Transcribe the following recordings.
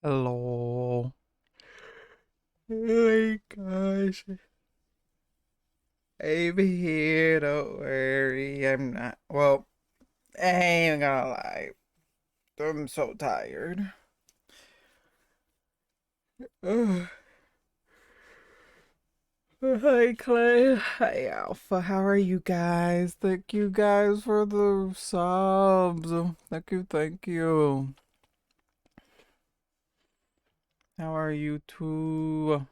Hello. Oh my gosh. I'm here, don't worry. I'm not. Well, I ain't gonna lie. I'm so tired. Ugh. Hi, Clay. Hi, Alpha. How are you guys? Thank you guys for the subs. Thank you, thank you. How are you too?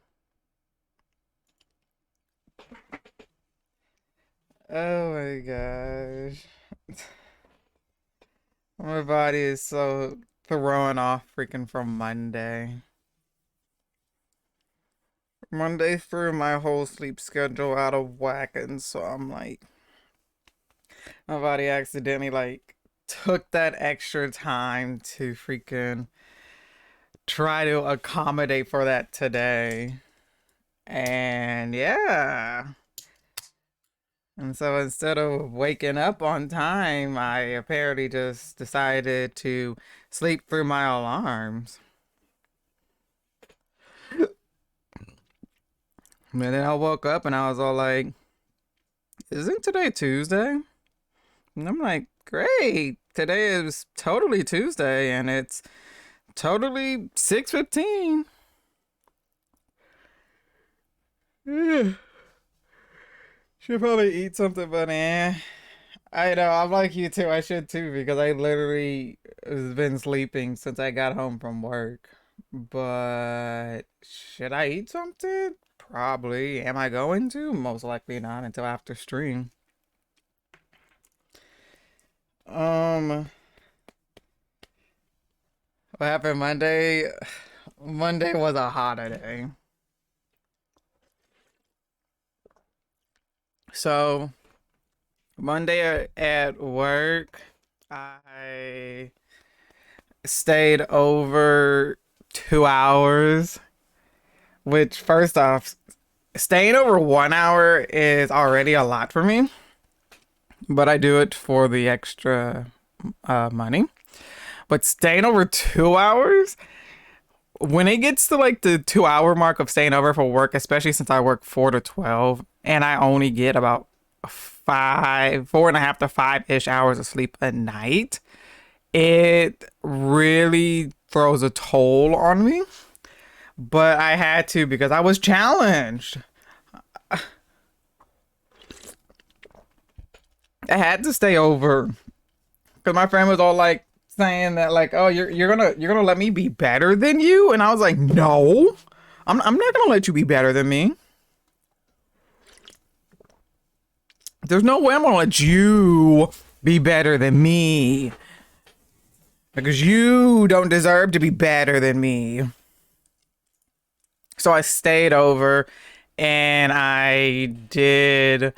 Oh my gosh. My body is so thrown off freaking from Monday. Monday threw my whole sleep schedule out of whack, and so I'm like, my body accidentally like took that extra time to freaking try to accommodate for that today. And yeah. And so instead of waking up on time, I apparently just decided to sleep through my alarms. And then I woke up and I was all like, isn't today Tuesday? And I'm like, great. Today is totally Tuesday and it's totally 6:15. Should probably eat something, but I know, I'm like you too. I should too because I literally has been sleeping since I got home from work. But should I eat something? Probably. Am I going to? Most likely not until after stream. Um, what happened Monday? Monday was a holiday. So Monday at work, I stayed over 2 hours, which first off, staying over 1 hour is already a lot for me, but I do it for the extra money. But staying over 2 hours, when it gets to like the 2 hour mark of staying over for work, especially since I work 4 to 12 and I only get about 4.5 to 5-ish hours of sleep a night, it really throws a toll on me. But I had to because I was challenged. I had to stay over because my friend was all like saying that like, oh, you're gonna let me be better than you, and I was like, no, I'm not gonna let you be better than me. There's no way I'm gonna let you be better than me because you don't deserve to be better than me. So I stayed over and I did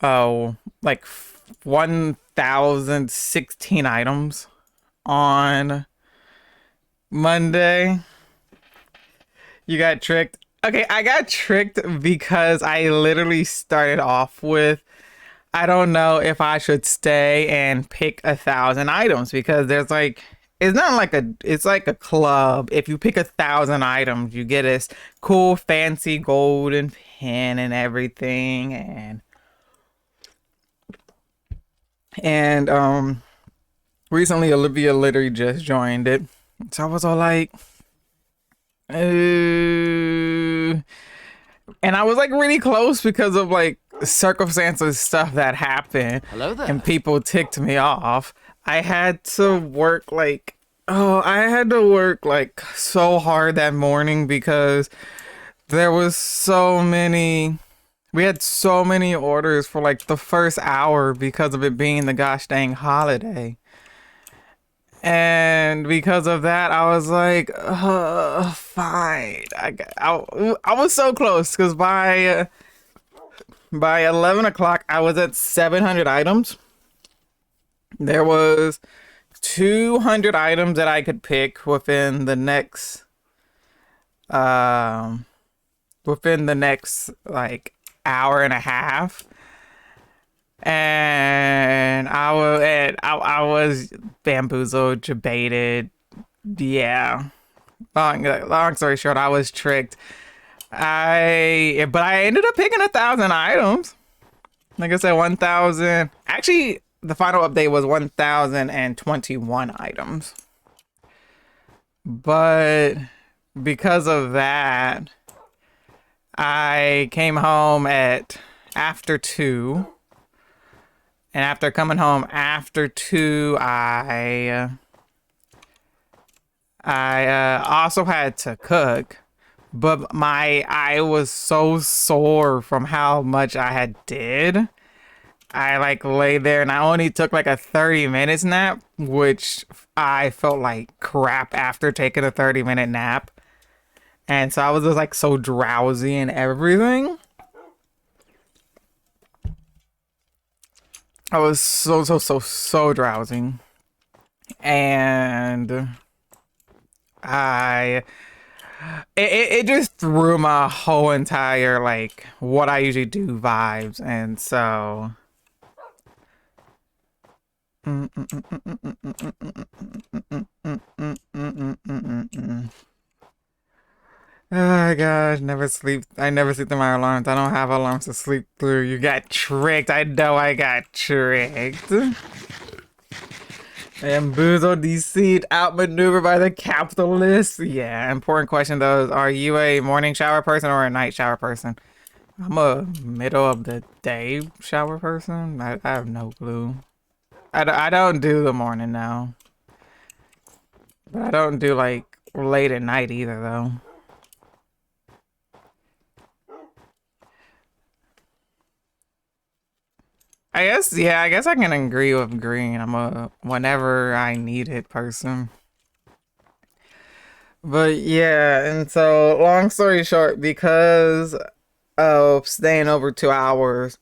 like 1,016 items on Monday. You got tricked. Okay, I got tricked because I literally started off with, I don't know if I should stay and pick 1,000 items because there's like, it's not like it's like a club. If you pick 1,000 items, you get this cool fancy golden pin and everything. And recently Olivia literally just joined it. So I was all like, and I was like really close because of like circumstances, stuff that happened, Hello there. and people ticked me off. I had to work like, oh, I had to work like so hard that morning because there was so many. We had so many orders for like the first hour because of it being the gosh dang holiday. And because of that, I was like, fine. I was so close because by 11 o'clock, I was at 700 items. There was 200 items that I could pick um, within the next like hour and a half. And I was bamboozled, debated. Yeah. Long story short, I was tricked. But I ended up picking 1,000 items. Like I said, 1,000. Actually, the final update was 1,021 items. But because of that, I came home at after 2. And after coming home after 2, I also had to cook. But I was so sore from how much I had did. I like lay there and I only took like a 30 minutes nap, which I felt like crap after taking a 30-minute nap. And so I was just like so drowsy and everything. I was so drowsy. And it just threw my whole entire like what I usually do vibes. And so oh gosh, never sleep. I never sleep through my alarms. I don't have alarms to sleep through. You got tricked. I know I got tricked. Bamboozled, deceived, outmaneuvered by the capitalists. Yeah, important question though. Are you a morning shower person or a night shower person? I'm a middle of the day shower person. I have no clue. I don't do the morning now. But I don't do like late at night either though. I guess I can agree with Green. I'm a whenever I need it person. But yeah, and so long story short, because of staying over 2 hours,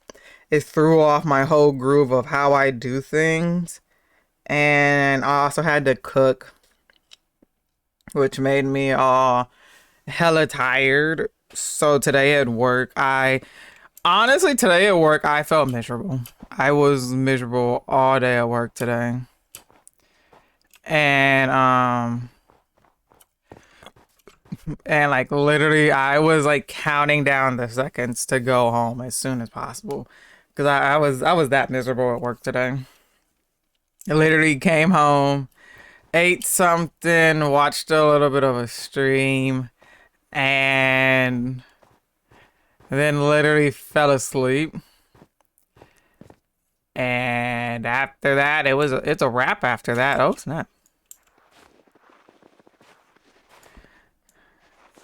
it threw off my whole groove of how I do things. And I also had to cook, which made me all hella tired. So today at work, honestly, today at work, I felt miserable. I was miserable all day at work today. And like literally I was like counting down the seconds to go home as soon as possible. Cause I was that miserable at work today. I literally came home, ate something, watched a little bit of a stream, and then literally fell asleep. And after that, it's a wrap after that. Oh snap.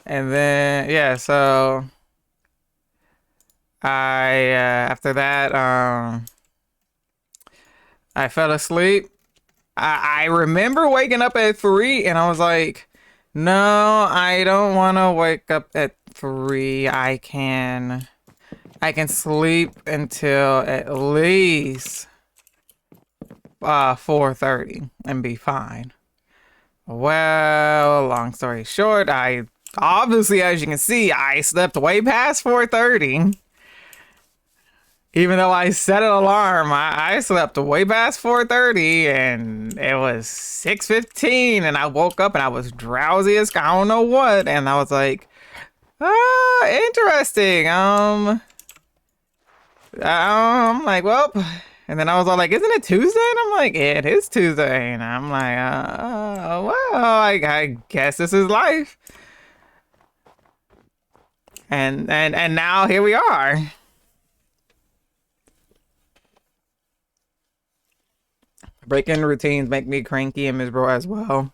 And then yeah, so after that, I fell asleep. I remember waking up at 3 and I was like, no, I don't want to wake up at 3. I can sleep until at least 4:30 and be fine. Well, long story short, I obviously, as you can see, I slept way past 4:30. Even though I set an alarm, I slept way past 4:30 and it was 6:15 and I woke up and I was drowsy as I don't know what. And I was like, interesting. I'm like, well, and then I was all like, isn't it Tuesday? And I'm like, yeah, it is Tuesday. And I'm like, well, I guess this is life. And now here we are. Breaking routines make me cranky and miserable as well.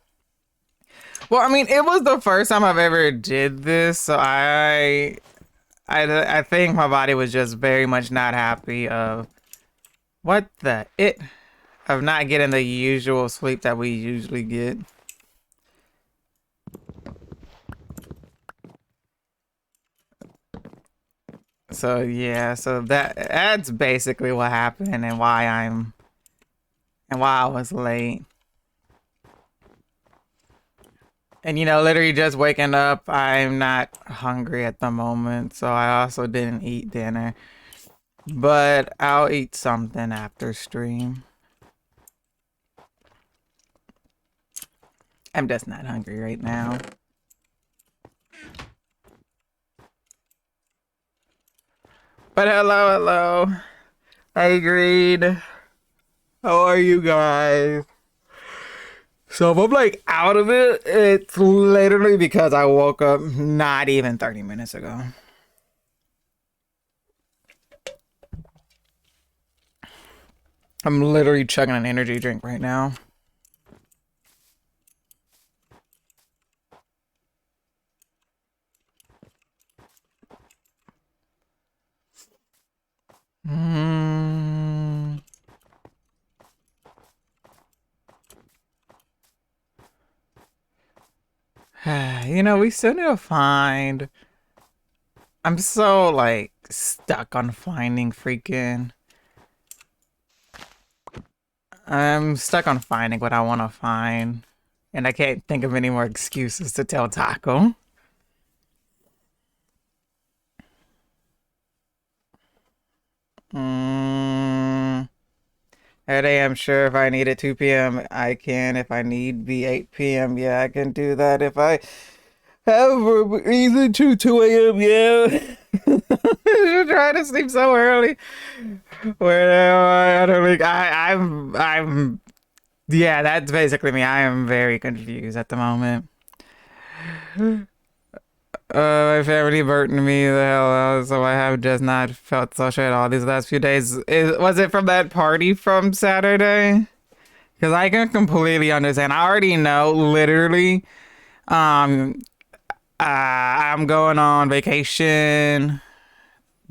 Well, I mean, it was the first time I've ever did this, so I think my body was just very much not happy of of not getting the usual sleep that we usually get. So yeah, so that's basically what happened and why I was late. And you know, literally just waking up, I'm not hungry at the moment, so I also didn't eat dinner. But I'll eat something after stream. I'm just not hungry right now. But hello, hello. I agreed. How are you guys? So if I'm like out of it, it's literally because I woke up not even 30 minutes ago. I'm literally chugging an energy drink right now. Mm. You know, we still need to find. I'm so like stuck on finding freaking. I'm stuck on finding what I want to find. And I can't think of any more excuses to tell Taco. Mm, at AM, sure. If I need it 2 p.m., I can. If I need be 8 p.m., yeah, I can do that. If I have a reason to 2 a.m., yeah. You're trying to sleep so early. Where I don't think yeah, that's basically me. I am very confused at the moment. My family burdened me the hell out, so I have just not felt social at all these last few days. Was it from that party from Saturday? Because I can completely understand. I already know, literally. Um, I'm going on vacation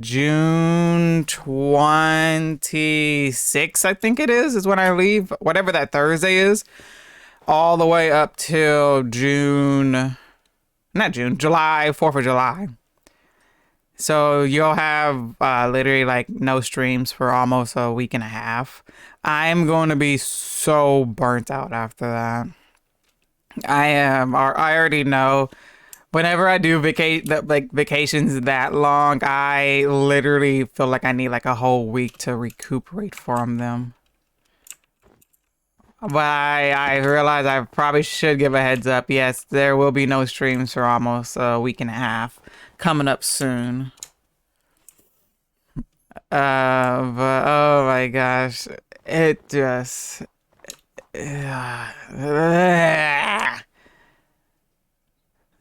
June 26th, I think it is when I leave. Whatever that Thursday is, all the way up till not June, July, 4th of July. So you'll have literally like no streams for almost a week and a half. I'm going to be so burnt out after that. I am. I already know. Whenever I do vacations that long, I literally feel like I need like a whole week to recuperate from them. But I realize I probably should give a heads up. Yes, there will be no streams for almost a week and a half coming up soon. But oh my gosh, it just.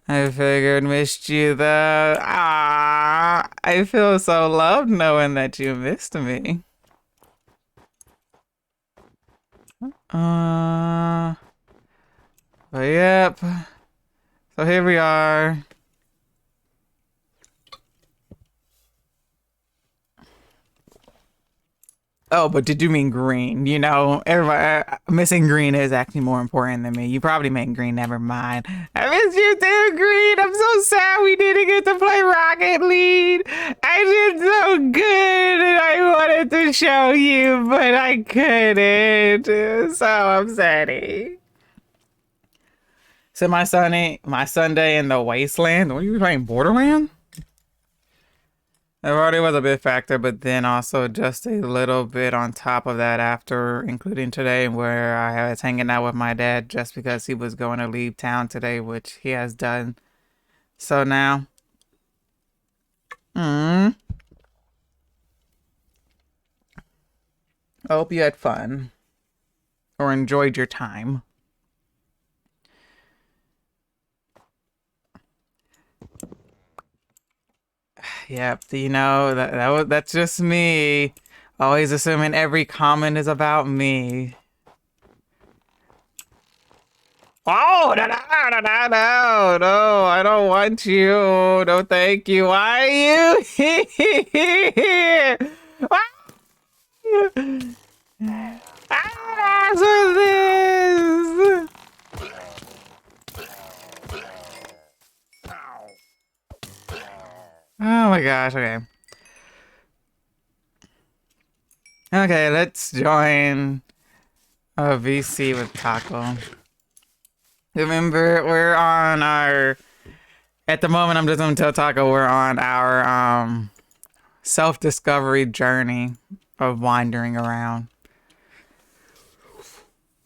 I figured missed you though. Ah, I feel so loved knowing that you missed me. Uh, but yep. So here we are. Oh, but did you mean green? You know, everybody missing green is actually more important than me. You probably meant green. Never mind. I miss you too, Green. I'm so sad we didn't get to play Rocket League. I did so good, and I wanted to show you, but I couldn't. So upsetting. So my Sunday in the wasteland. What are you playing, Borderland? It already was a big factor, but then also just a little bit on top of that after, including today, where I was hanging out with my dad just because he was going to leave town today, which he has done. So now, I hope you had fun or enjoyed your time. Yep, you know that's just me. Always assuming every comment is about me. Oh, no, no, no, no, no, no, I don't want you. No, thank you. Why are you here? Why are you? Ah, so this. Oh my gosh, okay. Okay, let's join a VC with Taco. Remember, we're on our. At the moment, I'm just gonna tell Taco we're on our self-discovery journey of wandering around.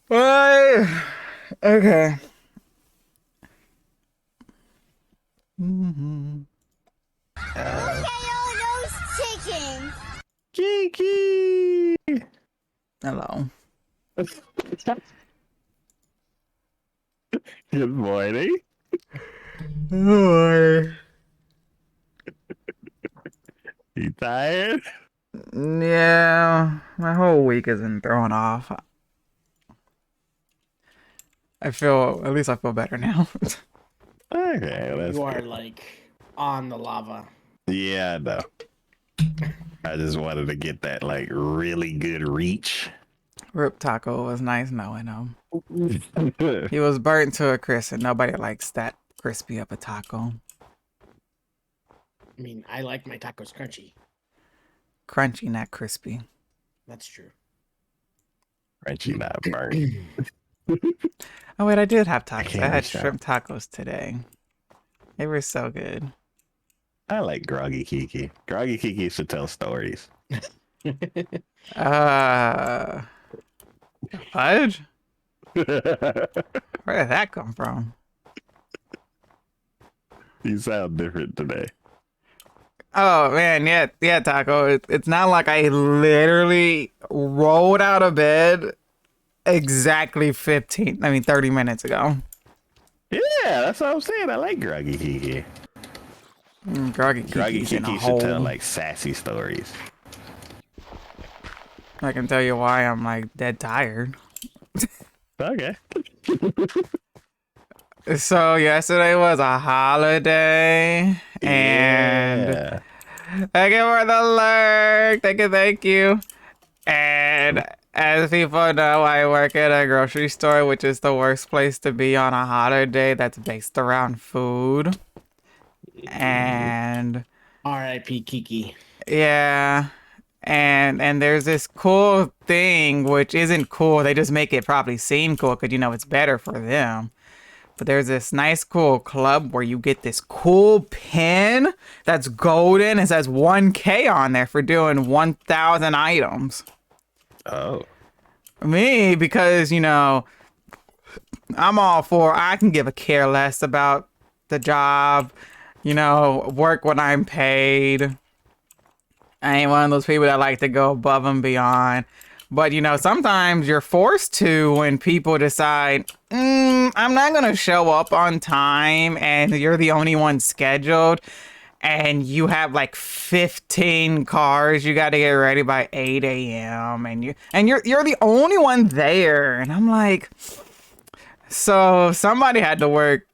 What? Okay. Okay, all those chickens. Hello. Good morning. Hi. You tired? Yeah, my whole week has been thrown off. At least I feel better now. Okay, that's You are good. like on the lava. Yeah, I know. I just wanted to get that like really good reach. Rip Taco was nice knowing him. He was burnt to a crisp, and nobody likes that crispy of a taco. I mean, I like my tacos crunchy. Crunchy, not crispy. That's true. Crunchy, not burnt. Oh wait, I did have I tacos. I can't had reach out. shrimp tacos today. They were so good. I like Groggy Kiki. Groggy Kiki should tell stories. Uh, fudge? You Where did that come from? sound different today. Oh man, yeah, Taco. It's not like I literally rolled out of bed exactly 30 minutes ago. Yeah, that's what I'm saying. I like Groggy Kiki. Groggy Groggy Kiki's in a Kiki should tell hole. like sassy stories. I can tell you why I'm like dead tired. Okay. So yesterday was a holiday, and Yeah. thank you for the lurk. Thank you. And as people know, I work at a grocery store, which is the worst place to be on a holiday that's based around food. And R.I.P. Kiki. yeah, and there's this cool thing which isn't cool. They just make it probably seem cool because it's better for them. But there's this nice cool club where you get this cool pin that's golden. It says 1K on there for doing 1,000 items. Oh. Me, because, I'm all for, I can give a care less about the job, work when I'm paid. I ain't one of those people that like to go above and beyond. But, sometimes you're forced to when people decide, I'm not going to show up on time and you're the only one scheduled and you have like 15 cars you got to get ready by 8 a.m. and you're the only one there. And I'm like, so somebody had to work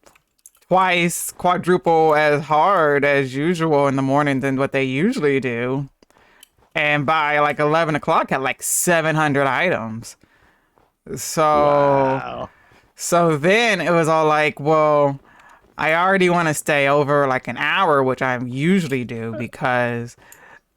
twice, quadruple as hard as usual in the morning than what they usually do. And by like 11 o'clock, had like 700 items. So, Wow. so then it was all like, well, I already want to stay over like an hour, which I usually do because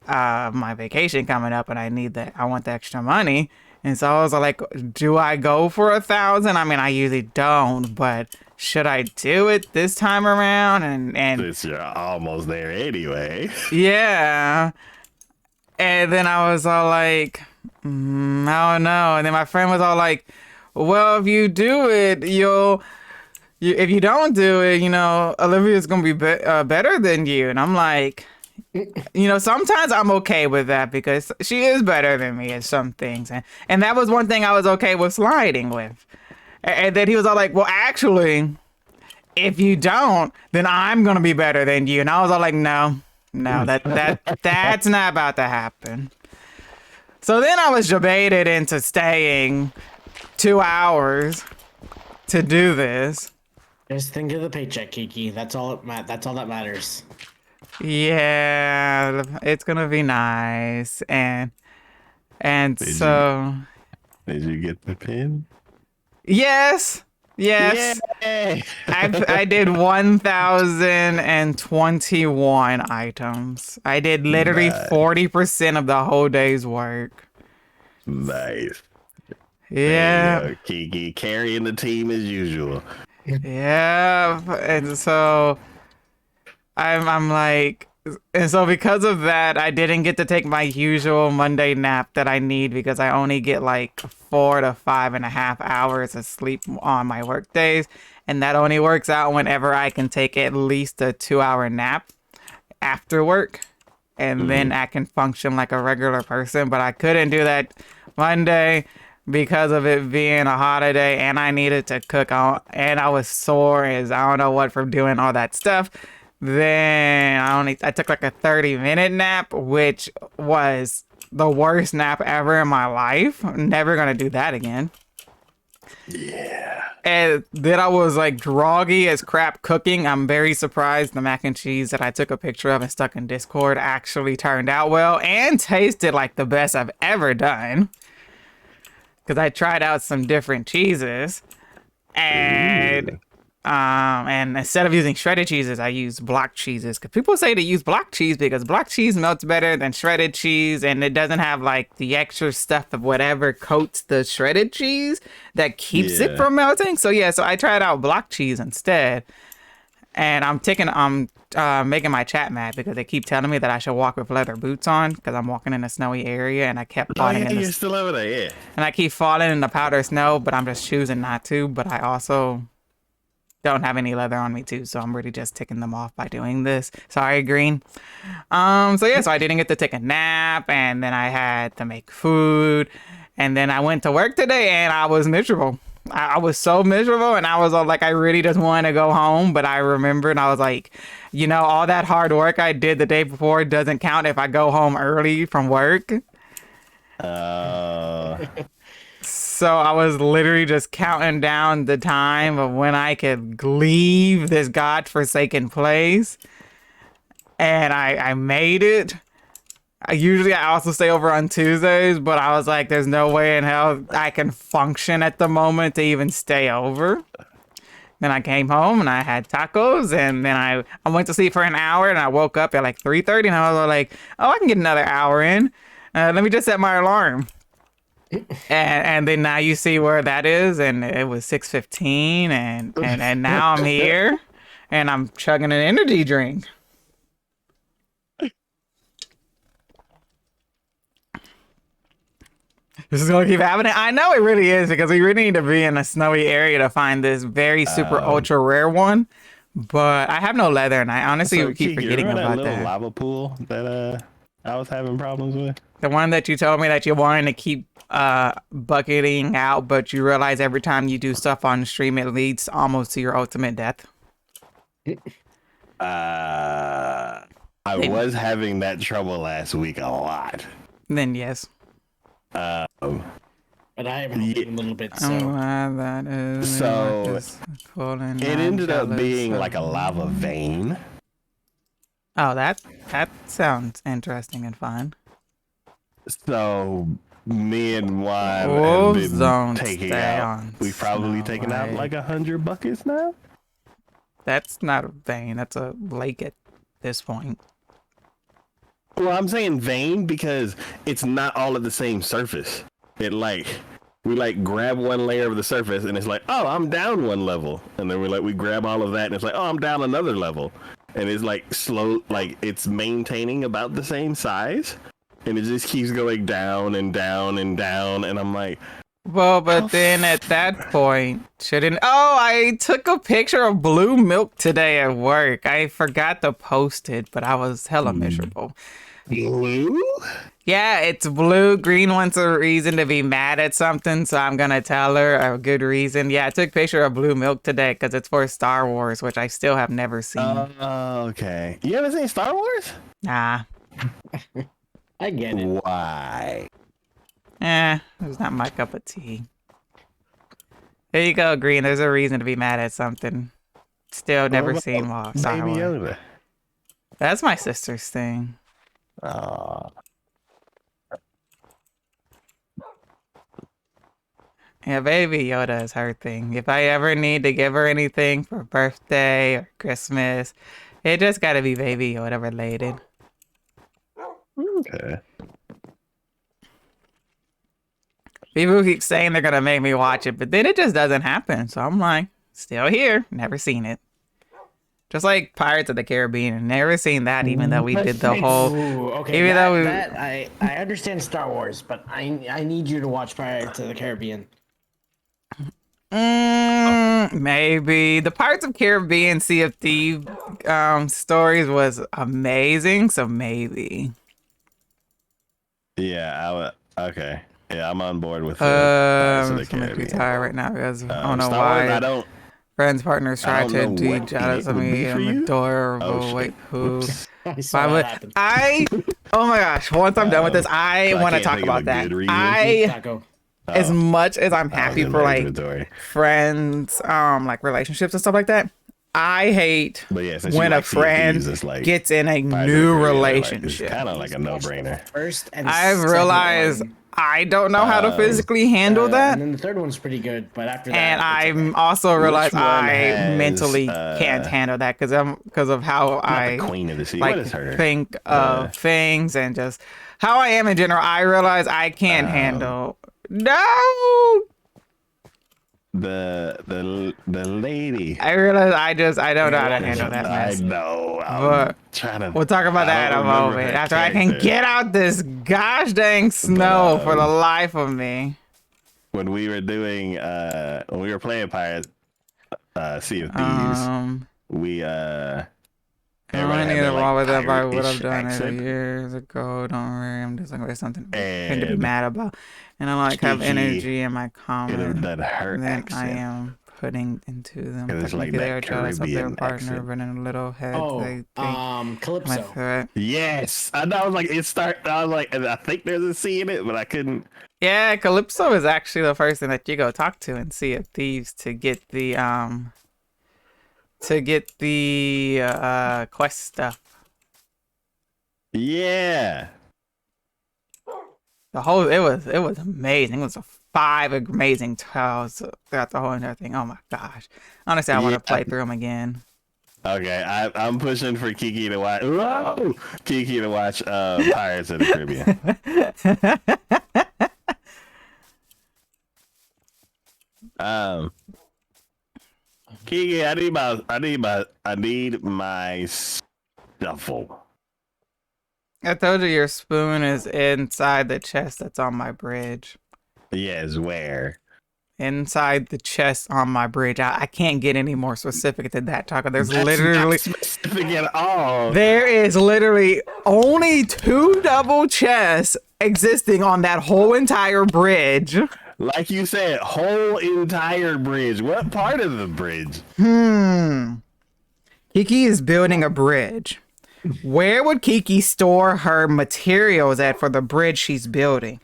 my vacation coming up and I want the extra money. And so I was like, do I go for 1,000? I mean, I usually don't, but should I do it this time around? And Since you're almost there anyway. yeah. And then I was all like, I don't know. And then my friend was all like, well, if you do it, if you don't do it, Olivia's going to be, better than you. And I'm like, sometimes I'm okay with that because she is better than me at some things. And that was one thing I was okay with sliding with. And then he was all like, well, actually, if you don't, then I'm going to be better than you. And I was all like, no, that's not about to happen. So then I was debated into staying 2 hours to do this. Just think of the paycheck, Kiki. That's all that matters. Yeah, it's gonna be nice, and Did so Did you get the pin? yes, Yay! I did 1,021 items. I did literally Nice. 40% of the whole day's work. Nice. Yeah. There you go, Kiki carrying the team as usual. Yeah, and so I'm like, and so because of that, I didn't get to take my usual Monday nap that I need because I only get like 4 to 5.5 hours of sleep on my work days, and that only works out whenever I can take at least a 2-hour nap after work, and then I can function like a regular person. But I couldn't do that Monday, because of it being a holiday and I needed to cook out and I was sore as I don't know what from doing all that stuff. Then I took like a 30-minute nap, which was the worst nap ever in my life. I'm never gonna do that again. Yeah. And then I was like groggy as crap cooking. I'm very surprised the mac and cheese that I took a picture of and stuck in Discord actually turned out well and tasted like the best I've ever done. Because I tried out some different cheeses. And instead of using shredded cheeses, I used block cheeses. Because people say to use block cheese because block cheese melts better than shredded cheese, and it doesn't have like the extra stuff of whatever coats the shredded cheese that keeps it from melting. So yeah, so I tried out block cheese instead, and I'm making my chat mad because they keep telling me that I should walk with leather boots on because I'm walking in a snowy area, and I kept falling in you're still over there, yeah. and I keep falling in the powder snow, but I'm just choosing not to. But I also don't have any leather on me too, so I'm really just ticking them off by doing this. Sorry, Green. So yeah, so I didn't get to take a nap, and then I had to make food, and then I went to work today, and I was miserable. I was so miserable, and I was all like, I really just want to go home, but I remembered, and I was like, you know, all that hard work I did the day before doesn't count if I go home early from work. So I was literally just counting down the time of when I could leave this godforsaken place. And I made it. I also stay over on Tuesdays, but I was like, there's no way in hell I can function at the moment to even stay over. Then I came home and I had tacos, and then I went to sleep for an hour, and I woke up at like 3:30, and I was like, oh, I can get another hour in. Let me just set my alarm. And then now you see where that is, and it was 6:15, and now I'm here, and I'm chugging an energy drink. This is gonna keep happening. I know it really is because we really need to be in a snowy area to find this very super ultra rare one. But I have no leather, and I honestly keep forgetting about that that. Lava pool that I was having problems with. The one that you told me that you wanted to keep bucketing out, but you realize every time you do stuff on stream, it leads almost to your ultimate death. I was having that trouble last week a lot. Then yes. But I am helping a little bit, so. That is It ended up being like a lava vein. Oh, that sounds interesting and fun. So me and Juan Wolves have don't been taking stay out. on We've probably Snow taken out White. like 100 buckets now. That's not a vein. That's a lake at this point. Well, I'm saying vein because it's not all at the same surface. We grab one layer of the surface and it's like, oh, I'm down one level, and then we grab all of that and it's like, oh, I'm down another level, and it's like slow, like it's maintaining about the same size, and it just keeps going down and down and down, and I'm like, well, but then at that point, shouldn't... Oh, I took a picture of blue milk today at work. I forgot to post it, but I was hella miserable. blue? Yeah, it's blue. Green wants a reason to be mad at something, so I'm gonna tell her a good reason. Yeah, I took a picture of blue milk today because it's for Star Wars, which I still have never seen. Okay. You haven't seen Star Wars? Nah. I get it. Why? It's not my cup of tea. There you go, Green. There's a reason to be mad at something. Still never seen Star Baby Wars. Yoda. That's my sister's thing. Yeah, Baby Yoda is her thing. If I ever need to give her anything for birthday or Christmas, it just gotta be Baby Yoda related. Okay. People keep saying they're gonna make me watch it, but then it just doesn't happen. So I'm like, still here, never seen it. Just like Pirates of the Caribbean, never seen that, even though we did the whole. Ooh, okay, Even though we, I understand Star Wars, but I need you to watch Pirates of the Caribbean. maybe the Pirates of Caribbean Sea of Thieves stories was amazing, so maybe. Yeah, okay. Yeah, I'm on board with Pirates of the I'm too Caribbean. tired right now because I don't know Star Wars, why friends, partners I try don't to know do what jealous of it would be me. for I'm you. Oh adorable. shit! Wait, who? Whoops. I saw Why that would happen. oh my gosh, once I'm done with this, I 'Cause I want to can't talk think of a about that. good reason. Meat I, taco. as Oh, much as I'm I was happy in for my like inventory. friends, like relationships and stuff like that, I hate But yeah, since you when a like Sea of friend Thieves, it's like gets in a Pirates of the new Caribbean. It's relationship. kind of like a Watched the no-brainer. first and I've second realized one. I don't know how to physically handle And that. then the third one's pretty good, but after And that, it's I'm okay. also Which realized one I has mentally can't handle that because of how not the I Queen of the Sea? What like is her? think The of things and just how I am in general. I realize I can't handle. No, the lady. I realize I don't know how to What is handle her that name? I mess. know. I'm But trying to. we'll talk about I that in a don't remember moment her after I can character. get out this gosh dang But snow for the life of me. when we were doing when we were playing Pirates Sea of Thieves, Um. we I everybody don't had need their to wrong like with that by what pirate-ish I've done accent, years ago. Don't worry, I'm just like there's something to be and mad about, and I like have Kiki energy in my could have comments done her than I accent am putting into them. because it's like Technically, they that are jealous of their Caribbean partner, accent. but in a little heads Oh, they think I'm a Calypso. threat. Yes, I know. I was like, it start. I was like, I think there's a C in it, but I couldn't. Yeah, Calypso is actually the person that you go talk to and Sea of Thieves to get the quest stuff. Yeah. The whole it was amazing. It was a 5 amazing trials throughout the whole entire thing. Oh my gosh! Honestly, I want Yeah. to play through them again. Okay, I'm pushing for Kiki to watch. Whoa! Kiki to watch Pirates of the Caribbean. Um, Kiki, I need my shuffle. I told you your spoon is inside the chest that's on my bridge. Yes, where? Inside the chest on my bridge. I can't get any more specific than that, Taco. That's not specific at all. There is literally only 2 double chests existing on that whole entire bridge. Like you said, whole entire bridge. What part of the bridge? Kiki is building a bridge. Where would Kiki store her materials at for the bridge she's building?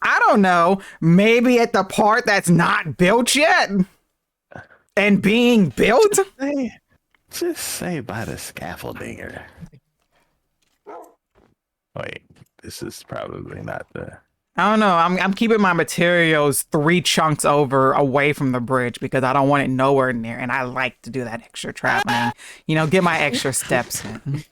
I don't know. Maybe at the part that's not built yet and being built? Hey, just say by the scaffoldinger. Wait, this is probably not the. I don't know. I'm keeping my materials 3 chunks over away from the bridge because I don't want it nowhere near, and I like to do that extra traveling. You know, get my extra steps in.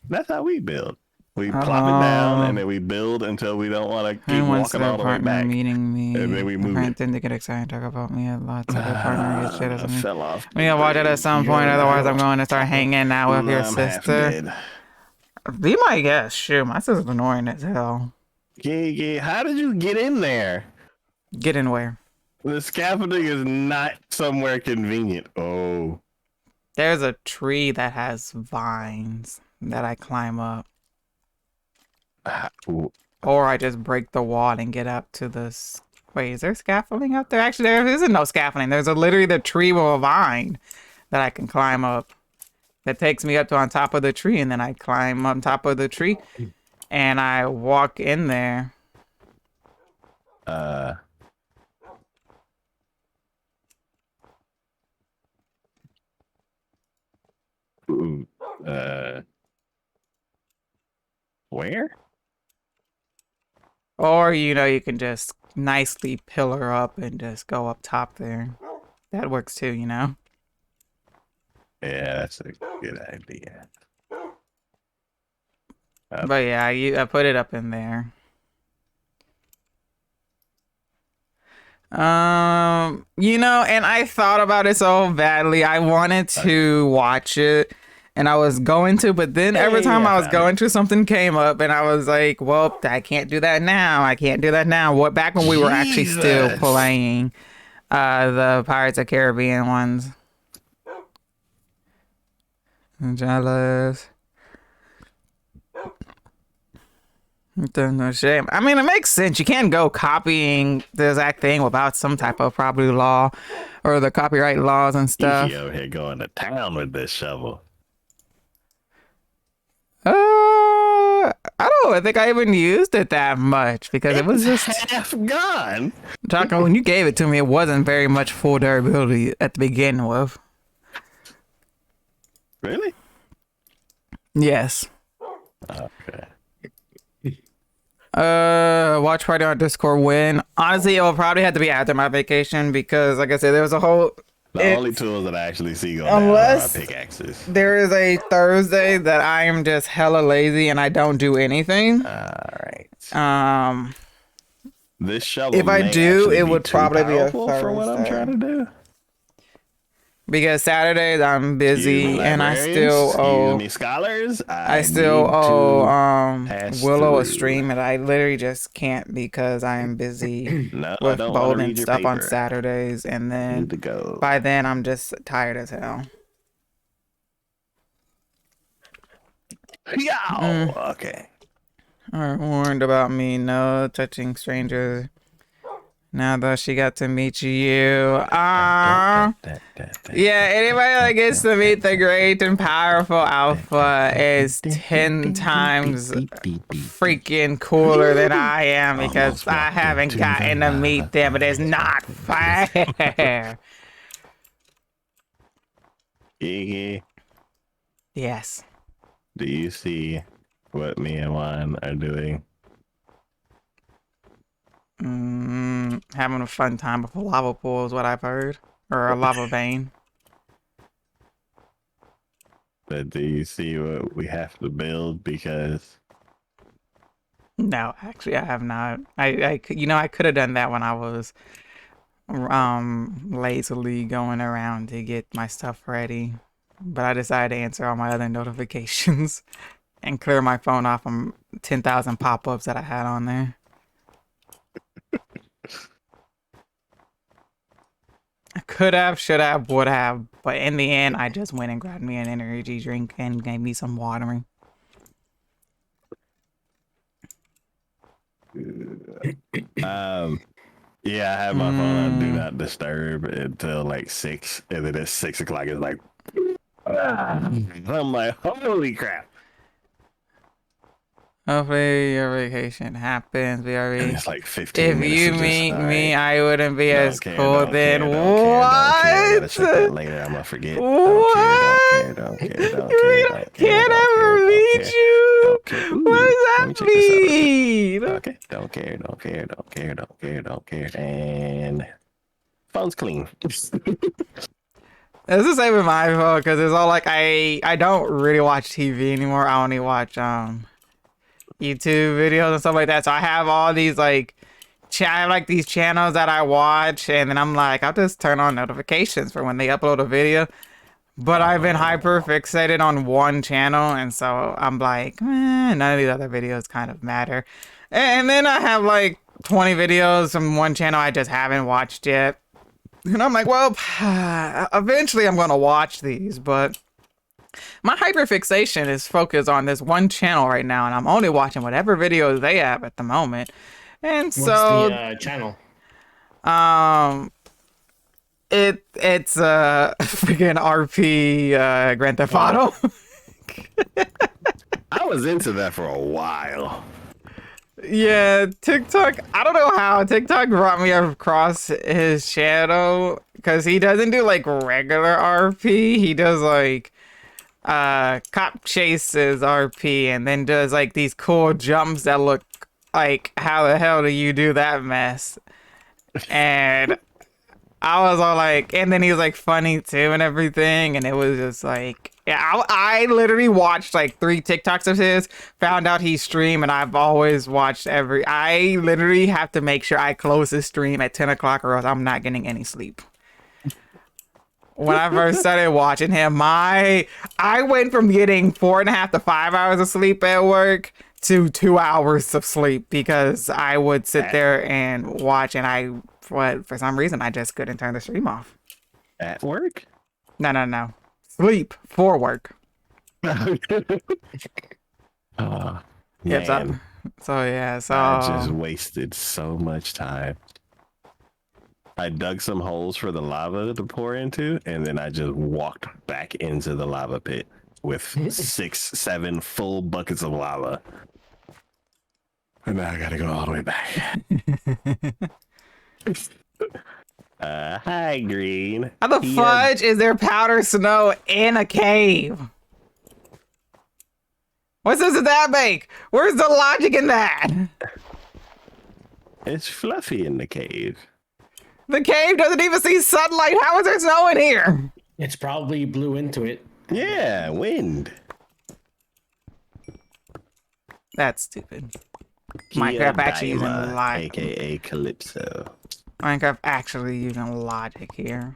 That's how we build. We plop it down and then we build until we don't want to keep walking all the way back. Meeting me. And then we move it. Tend to get excited and talk about me a lot. So their partner gets jealous of me. Fell off. We need to watch it at some point, otherwise I'm going to start hanging out with your I'm half sister. dead. Be my guest. Shoot, my sister's annoying as hell. Gigi, how did you get in there? Get in where? The scaffolding is not somewhere convenient. Oh. There's a tree that has vines that I climb up. Ooh. Or I just break the wall and get up to this. Wait, is there scaffolding up there? Actually, there isn't no scaffolding. There's literally the tree with a vine that I can climb up. That takes me up to on top of the tree, and then I climb on top of the tree, and I walk in there. Ooh. Where? Or, you know, you can just nicely pillar up and just go up top there. That works too, you know? Yeah, that's a good idea. But yeah, I put it up in there. You know, and I thought about it so badly. I wanted to watch it, and I was going to, but then every time I was going to, something came up, and I was like, well, I can't do that now. I can't do that now. What, back when we were actually still playing the Pirates of Caribbean ones. I'm jealous. There's no shame. I mean, it makes sense. You can't go copying the exact thing without some type of property law or the copyright laws and stuff. Easy over here going to town with this shovel. I don't think I even used it that much because it was just half gone. talking when you gave it to me. It wasn't very much full durability at the beginning with. Really? Yes. Okay. Watch party on Discord when honestly it will probably have to be after my vacation because like I said there was a whole The only tools that I actually see go down are unless pickaxes. there is a Thursday that I am just hella lazy and I don't do anything. All right. This shovel. If I may do, actually it be would too probably be a powerful for what I'm Thursday. trying to do. Because Saturdays I'm busy Excuse me, and I librarians, still owe excuse me, scholars. I still need owe to pass Willow a through. stream and I literally just can't because I am busy No, I with don't want bold to and read your stuff on paper. Saturdays and I then need to go. by then I'm just tired as hell. Yow! Okay. Are warned about me, no touching strangers. Now that she got to meet you. Yeah, anybody that gets to meet the great and powerful Alpha is 10 times freaking cooler than I am because I haven't gotten to meet them. It is not fair. Iggy, Yes. do you see what me and Juan are doing? Having a fun time with a lava pool is what I've heard. Or a lava vein. But do you see what we have to build? Because No, actually, I have not. I could have done that when I was lazily going around to get my stuff ready, but I decided to answer all my other notifications and clear my phone off from 10,000 pop-ups that I had on there. I could have, should have, would have, but in the end, I just went and grabbed me an energy drink and gave me some watering. yeah, I have my phone on do not disturb until like 6, and then at 6 o'clock it's like I'm like, holy crap. Hopefully your vacation happens. We And already. it's like 15 If minutes you of just, meet all me, right, I wouldn't be as don't care, cool don't then. care, don't care, don't care. I gotta check that What? later. I'm gonna forget. What? Don't care, don't care, don't You care, mean I don't care, can't don't ever care, don't meet care, you? don't care. Ooh, What does let that me check this out real quick. mean? Okay, don't care, don't care, don't care, don't care, don't care, and phone's clean. It's the same with my phone because it's all like I don't really watch TV anymore. I only watch YouTube videos and stuff like that. So I have all these like I have like these channels that I watch, and then I'm like, I'll just turn on notifications for when they upload a video. But I've been hyper fixated on one channel, and so I'm like, none of these other videos kind of matter. And then I have like 20 videos from one channel I just haven't watched yet. And I'm like, well, eventually I'm gonna watch these, but my hyperfixation is focused on this one channel right now, and I'm only watching whatever videos they have at the moment. And What's so, the channel? it's freaking RP Grand Theft Auto. I was into that for a while. Yeah, TikTok. I don't know how TikTok brought me across his channel because he doesn't do like regular RP. He does like cop chases RP and then does like these cool jumps that look like how the hell do you do that mess? And I was all like, and then he was like funny too and everything, and it was just like, yeah, I literally watched like 3 TikToks of his, found out he streamed, and I've always watched I literally have to make sure I close his stream at 10 o'clock or else I'm not getting any sleep. When I first started watching him, I went from getting 4.5 to 5 hours of sleep at work to 2 hours of sleep because I would sit there and watch, and for some reason I just couldn't turn the stream off. At work? No. Sleep for work. Man. Yeah, So yeah, I just so wasted so much time. I dug some holes for the lava to pour into, and then I just walked back into the lava pit with 6, 7 full buckets of lava. And now I gotta go all the way back. Hi, Green. how the Here. fudge is there powder snow in a cave? What sense does that make? Where's the logic in that? It's fluffy in the cave. The cave doesn't even see sunlight. How is there snow in here? It's probably blew into it. Yeah, wind. That's stupid. Kia Minecraft actually using Daima, logic. aka Calypso. Minecraft actually using logic here.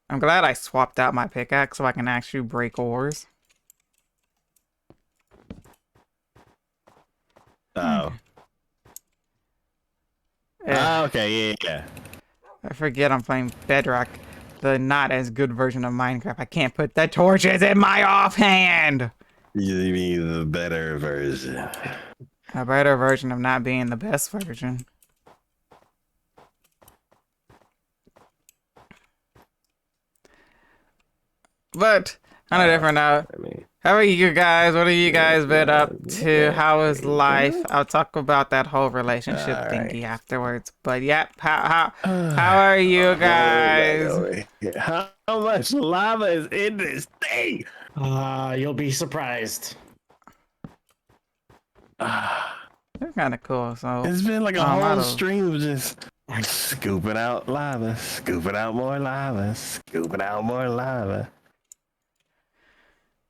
I'm glad I swapped out my pickaxe so I can actually break ores. Oh. Yeah. Oh, okay, yeah. I forget I'm playing Bedrock, the not as good version of Minecraft. I can't put the torches in my offhand. You mean the better version. A better version of not being the best version. But on a different note, I mean, how are you guys? What have you guys been up to? How is life? I'll talk about that whole relationship thingy afterwards. But yep, how are you guys? How much lava is in this thing? You'll be surprised. That's kind of cool. So It's been like a I whole don't- stream of just scooping out lava, scooping out more lava, scooping out more lava.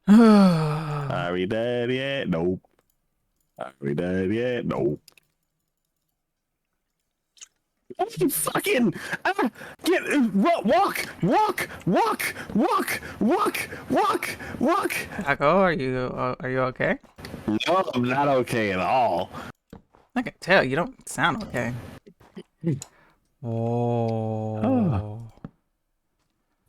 Are we dead yet? Nope. Are we dead yet? Nope. Fucking get walk. Taco, are you okay? No, I'm not okay at all. I can tell you don't sound okay. Oh.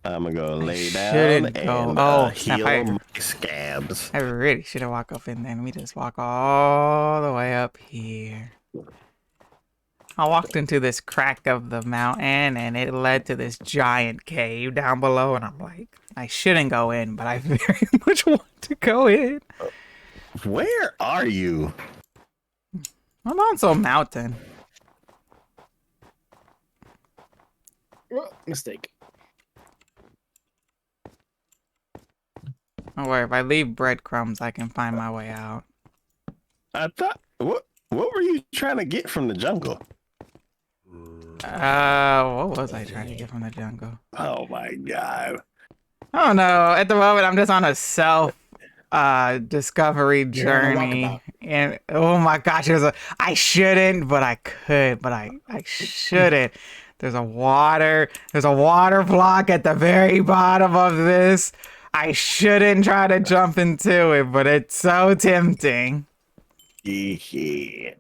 I'm gonna go lay down shouldn't go. and Oh, snap, heal I- my scabs. I really should have walked up in there. Let me just walk all the way up here. I walked into this crack of the mountain and it led to this giant cave down below, and I'm like, I shouldn't go in, but I very much want to go in. Where are you? I'm on some mountain. Oh, mistake. Don't worry, if I leave breadcrumbs, I can find my way out. I thought what were you trying to get from the jungle? What was I trying to get from the jungle? Oh my god. I don't know. At the moment, I'm just on a self discovery You're on a journey. walkabout. And oh my gosh, I shouldn't, but I could, but I shouldn't. There's a water block at the very bottom of this. I shouldn't try to jump into it, but it's so tempting. Yeah.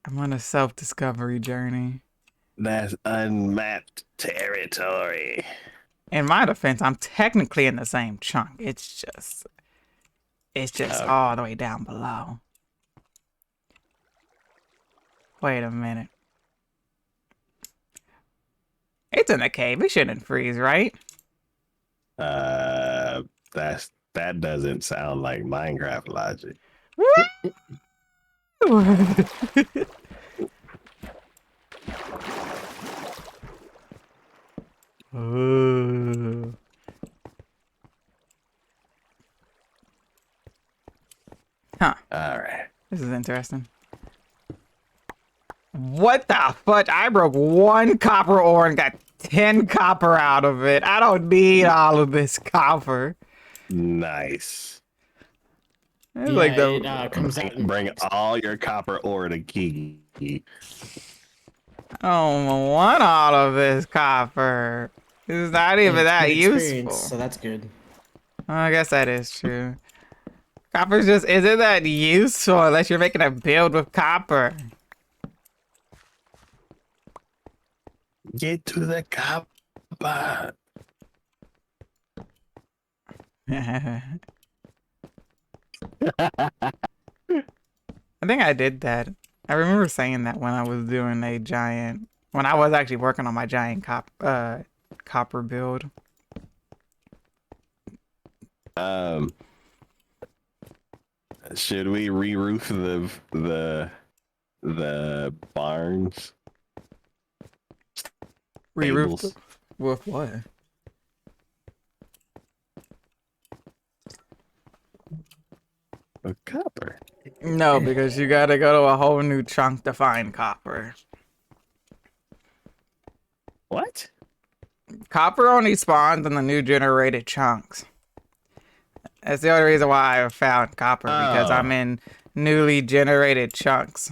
I'm on a self-discovery journey. That's unmapped territory. In my defense, I'm technically in the same chunk. It's just all the way down below. Wait a minute. It's in a cave. It shouldn't freeze, right? That doesn't sound like Minecraft logic. Huh. All right. This is interesting. What the fudge? I broke 1 copper ore and got 10 copper out of it. I don't need all of this copper. Nice. It's Yeah, like the it comes out. Bring all your copper ore to Kiki. I don't want all of this copper. It's not even that Good experience, useful. so that's good. I guess that is true. Copper just isn't that useful unless you're making a build with copper. Get to the copper. I think I did that. I remember saying that when I was doing a giant, when I was actually working on my giant copper build. Um, should we re-roof the barns? Re-roofed Stables. with what? With copper. No, because you gotta go to a whole new chunk to find copper. What? Copper only spawns in the new generated chunks. That's the only reason why I found copper, because I'm Oh. in newly generated chunks.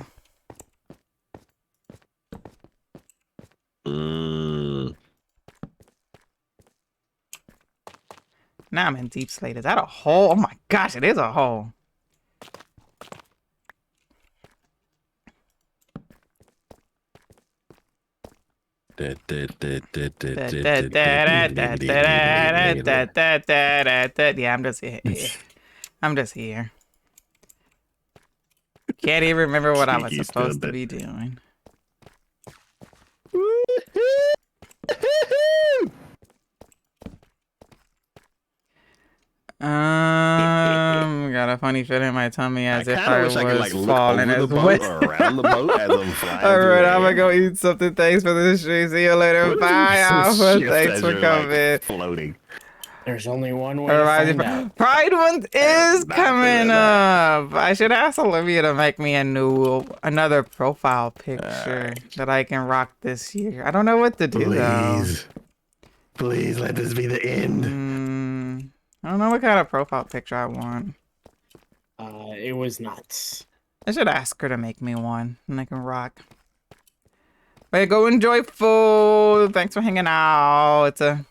Mm. Now I'm in deep slate. Is that a hole? Oh my gosh, it is a hole. Yeah, I'm just here. I'm just here. Can't even remember what I was Cheeky supposed to stupid. be doing. Got a funny feeling in my tummy I as if kind of I wish I could like was look falling over the as boat well. or around the boat as I'm flying through Alright, the I'm gonna air. go eat something. Thanks for the stream. See you later. What Bye, is this Alpha. shift Thanks as for you're like coming. floating? There's only one way to find out. Pride Month is Not coming doing that. up. I should ask Olivia to make me another profile picture that I can rock this year. I don't know what to do though. Please let this be the end. I don't know what kind of profile picture I want. It was nuts. I should ask her to make me one and I can rock. But go enjoy food. Thanks for hanging out. It's a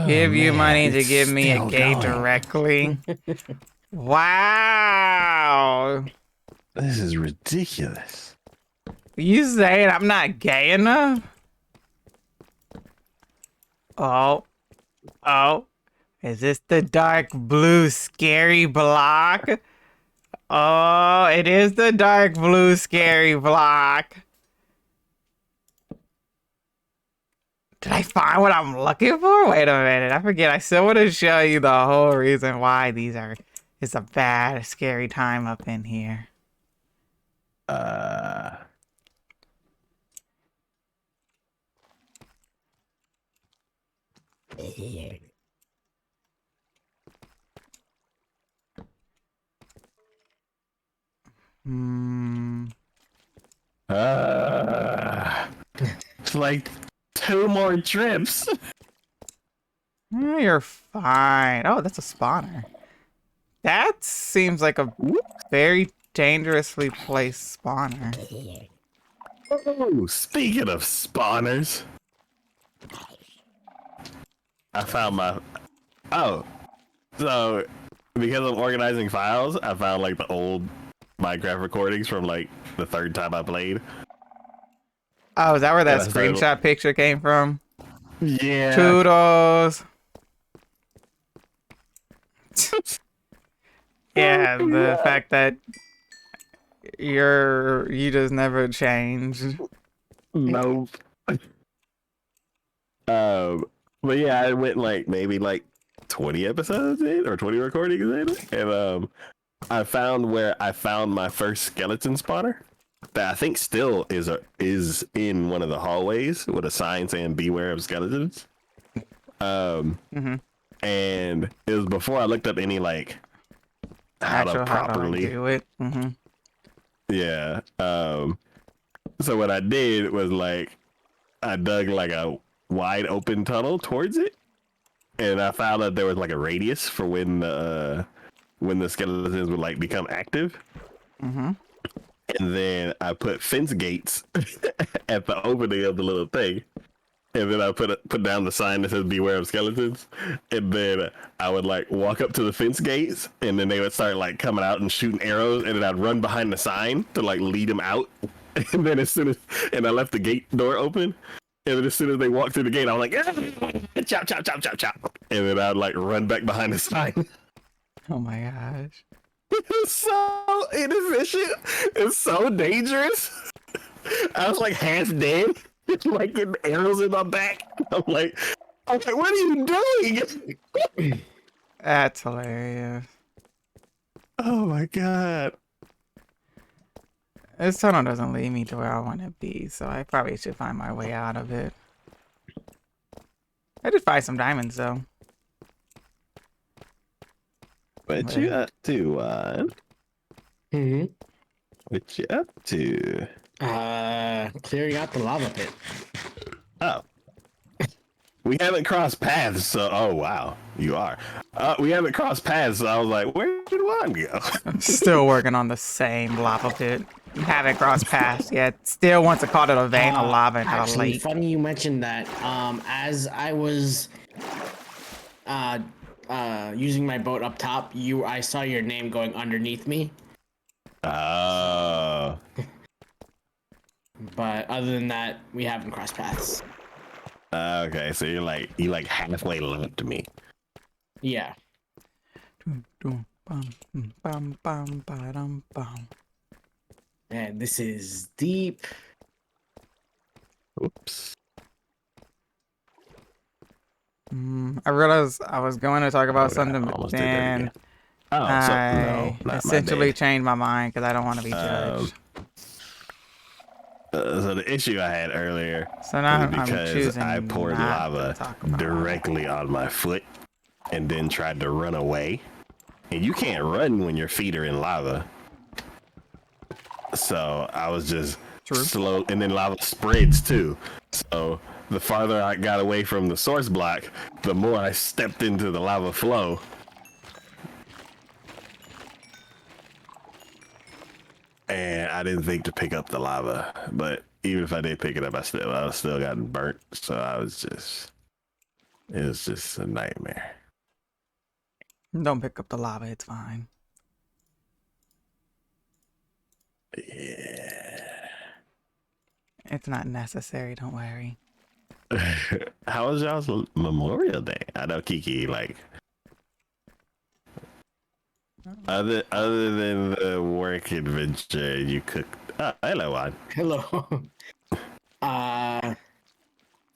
give you money to give me a gate directly. Wow. This is ridiculous. You saying I'm not gay enough? Oh. Is this the dark blue scary block? Oh, it is the dark blue scary block. Did I find what I'm looking for? Wait a minute. I forget. I still want to show you the whole reason why it's a bad, scary time up in here. It's like 2 more trips. You're fine. Oh, that's a spawner. That seems like a very dangerously placed spawner. Oh, speaking of spawners, I found my. Oh, so because I'm organizing files, I found like the old Minecraft recordings from like the 3rd time I played. Oh, is that where that And I started- screenshot picture came from? Yeah. Toodles. Yeah, the fact that you just never changed. Nope. But yeah, I went like maybe like 20 episodes in or 20 recordings in, and I found my first skeleton spawner that I think still is in one of the hallways with a sign saying "Beware of skeletons." And it was before I looked up any like how to properly do it. Yeah. So what I did was like I dug like a wide open tunnel towards it, and I found that there was like a radius for when the skeletons would like become active. And then I put fence gates at the opening of the little thing, and then I put down the sign that says "Beware of skeletons," and then I would like walk up to the fence gates, and then they would start like coming out and shooting arrows, and then I'd run behind the sign to like lead them out, and then I left the gate door open, and then as soon as they walked through the gate, I was like, chop, chop, chop, chop, chop, and then I'd like run back behind the sign. Oh my gosh. It's so inefficient. It's so dangerous. I was like half dead, like getting arrows in my back. I'm like, what are you doing? That's hilarious. Oh my god. This tunnel doesn't lead me to where I want to be, so I probably should find my way out of it. I did find some diamonds, though. What you up to, Juan? What you up to? Clearing out the lava pit. Oh. We haven't crossed paths, so oh wow, you are. We haven't crossed paths, so I was like, where did Juan go? I'm still working on the same lava pit. Haven't crossed paths yet. Still wants to call it a vein of lava and not a Actually, lake. funny you mentioned that. As I was using my boat up top, I saw your name going underneath me. Oh. But other than that, we haven't crossed paths. Okay, so you like halfway left to me. Yeah. And this is deep. Oops. I realized I was going to talk about something, but almost did that then again. Oh, I not essentially my bad. changed my mind because I don't want to be judged. So the issue I had earlier So now was I'm because choosing I poured not to lava talk about directly on my foot and then tried to run away. And you can't run when your feet are in lava. So I was just slow, and then lava spreads too. So the farther I got away from the source block, the more I stepped into the lava flow. And I didn't think to pick up the lava, but even if I did pick it up, I was still gotten burnt. So it was just a nightmare. Don't pick up the lava, it's fine. Yeah. It's not necessary, don't worry. How was y'all's Memorial Day? I know Kiki, like, other than the work adventure, you cooked. Oh, hello, Juan. Hello. I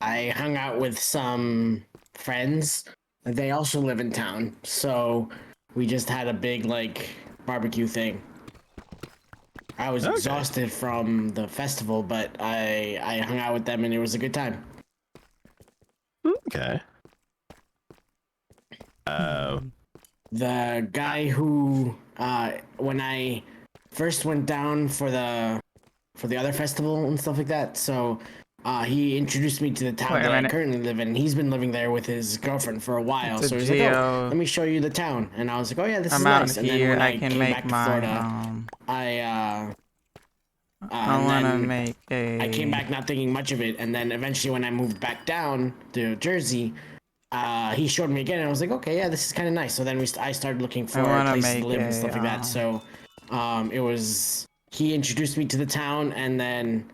hung out with some friends. They also live in town, so we just had a big like barbecue thing. I was exhausted from the festival, but I hung out with them and it was a good time. Okay. The guy who when I first went down for the other festival and stuff like that, so he introduced me to the town that I currently live in. He's been living there with his girlfriend for a while, so he's like, "Oh, let me show you the town." And I was like, "Oh yeah, this is nice." And then when I came back to Florida, I want to make a. I came back not thinking much of it, and then eventually when I moved back down to Jersey, he showed me again, and I was like, "Okay, yeah, this is kind of nice." So then I started looking for places to live and stuff like that. So he introduced me to the town, and then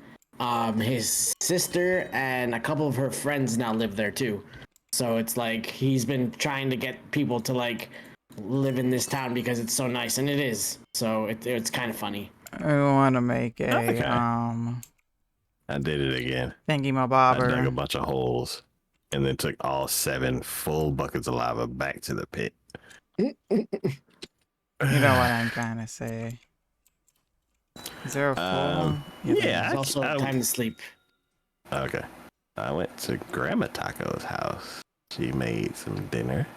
his sister and a couple of her friends now live there too. So it's like he's been trying to get people to like live in this town because it's so nice, and it is. So it's kind of funny. I want to make a I did it again. thingy my bobber. I dug a bunch of holes and then took all 7 full buckets of lava back to the pit. You know what I'm trying to say. Is there a full? Yeah, it's also time to sleep. Okay. I went to Grandma Taco's house. She made some dinner.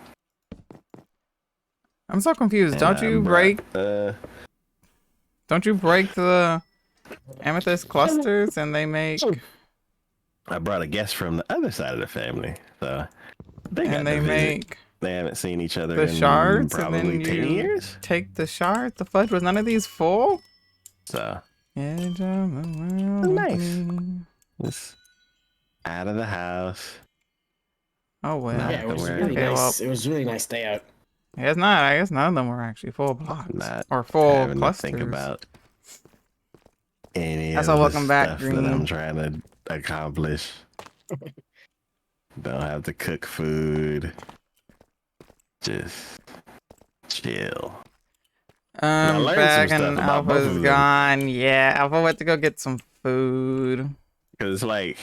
I'm so confused. Don't you break the amethyst clusters and they make? I brought a guest from the other side of the family, so they haven't seen each other the in shards, probably and then 10 years. Take the shards. The fudge was none of these full. So nice. Out of the house. Oh well. Not Yeah, it to was worry. really Okay, well, nice. It was really nice day out. it's not. I guess none of them were actually full blocks Not or full having to think clusters. about any That's of all. the Welcome back, stuff that I'm Green. trying to accomplish. Don't have to cook food. Just chill. I learned some Back stuff and about both Alpha's of them gone. Yeah, Alpha went to go get some food. because it's like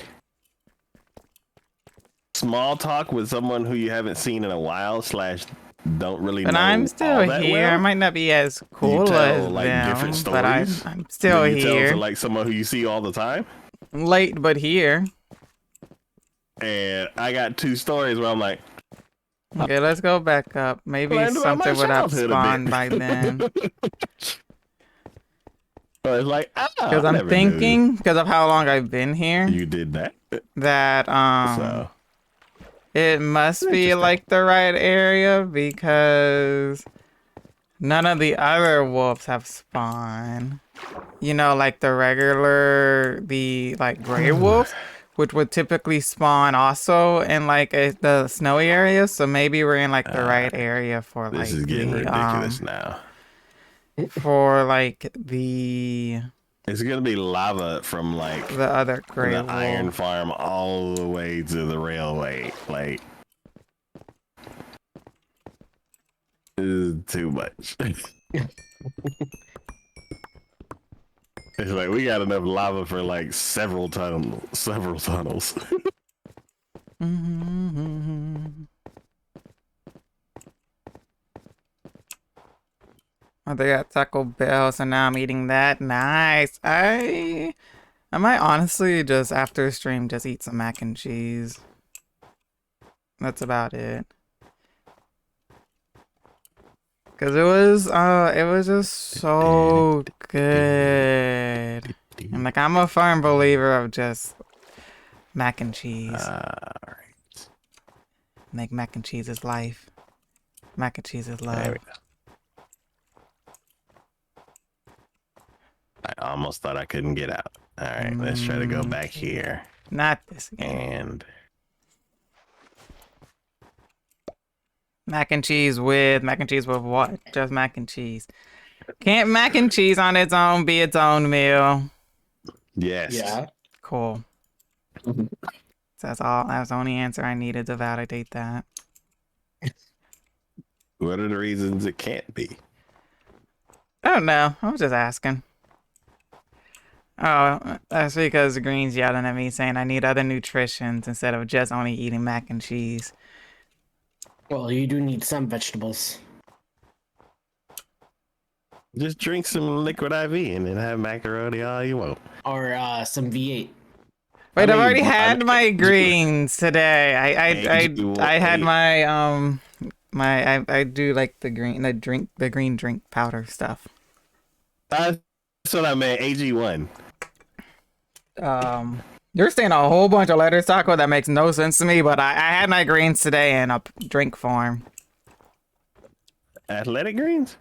small talk with someone who you haven't seen in a while slash don't really But I'm know still all that here. I well. might not be as You cool tell as like different them, but I'm stories I'm than still you tell to here. like someone who you see all the time. Late, but here. And I got two stories where I'm like, Okay, let's go back up. Maybe learned about my something would have childhood a spawned bit. by then. But it's like, Because I I'm never knew thinking, because of how long I've been here, you did that. that So it must be interesting. like the right area because none of the other wolves have spawned. You know, like the like gray wolves, which would typically spawn also in like the snowy area. So maybe we're in like the right area for This like is getting the ridiculous now. for like the It's gonna be lava from like other gray the wolf. iron farm all the way to the railway. Like, this is too much. It's like we got enough lava for like several tunnels. Oh, they got Taco Bell, so now I'm eating that. Nice. I might honestly just after stream just eat some mac and cheese. That's about it. Cause it was just so good. And like I'm a firm believer of just mac and cheese. Alright. Like mac and cheese is life. Mac and cheese is There love. we go. I almost thought I couldn't get out. Alright, let's try to go back here. Not this again. And Mac and cheese with what? Just mac and cheese. Can't mac and cheese on its own be its own meal? yes. Yeah. Cool. So that's all. That's the only answer I needed to validate that. What are the reasons it can't be? I don't know. I was just asking. Oh, that's because the Green's yelling at me saying I need other nutritions instead of just only eating mac and cheese. Well, you do need some vegetables. Just drink some liquid IV and then have macaroni all you want. Or some V8. Wait, I I've mean, already I had mean, my greens today. I had my I do like the green drink powder stuff. That's what I meant. AG1. You're saying a whole bunch of letters, Taco, that makes no sense to me, but I had my greens today in a drink form. Athletic greens?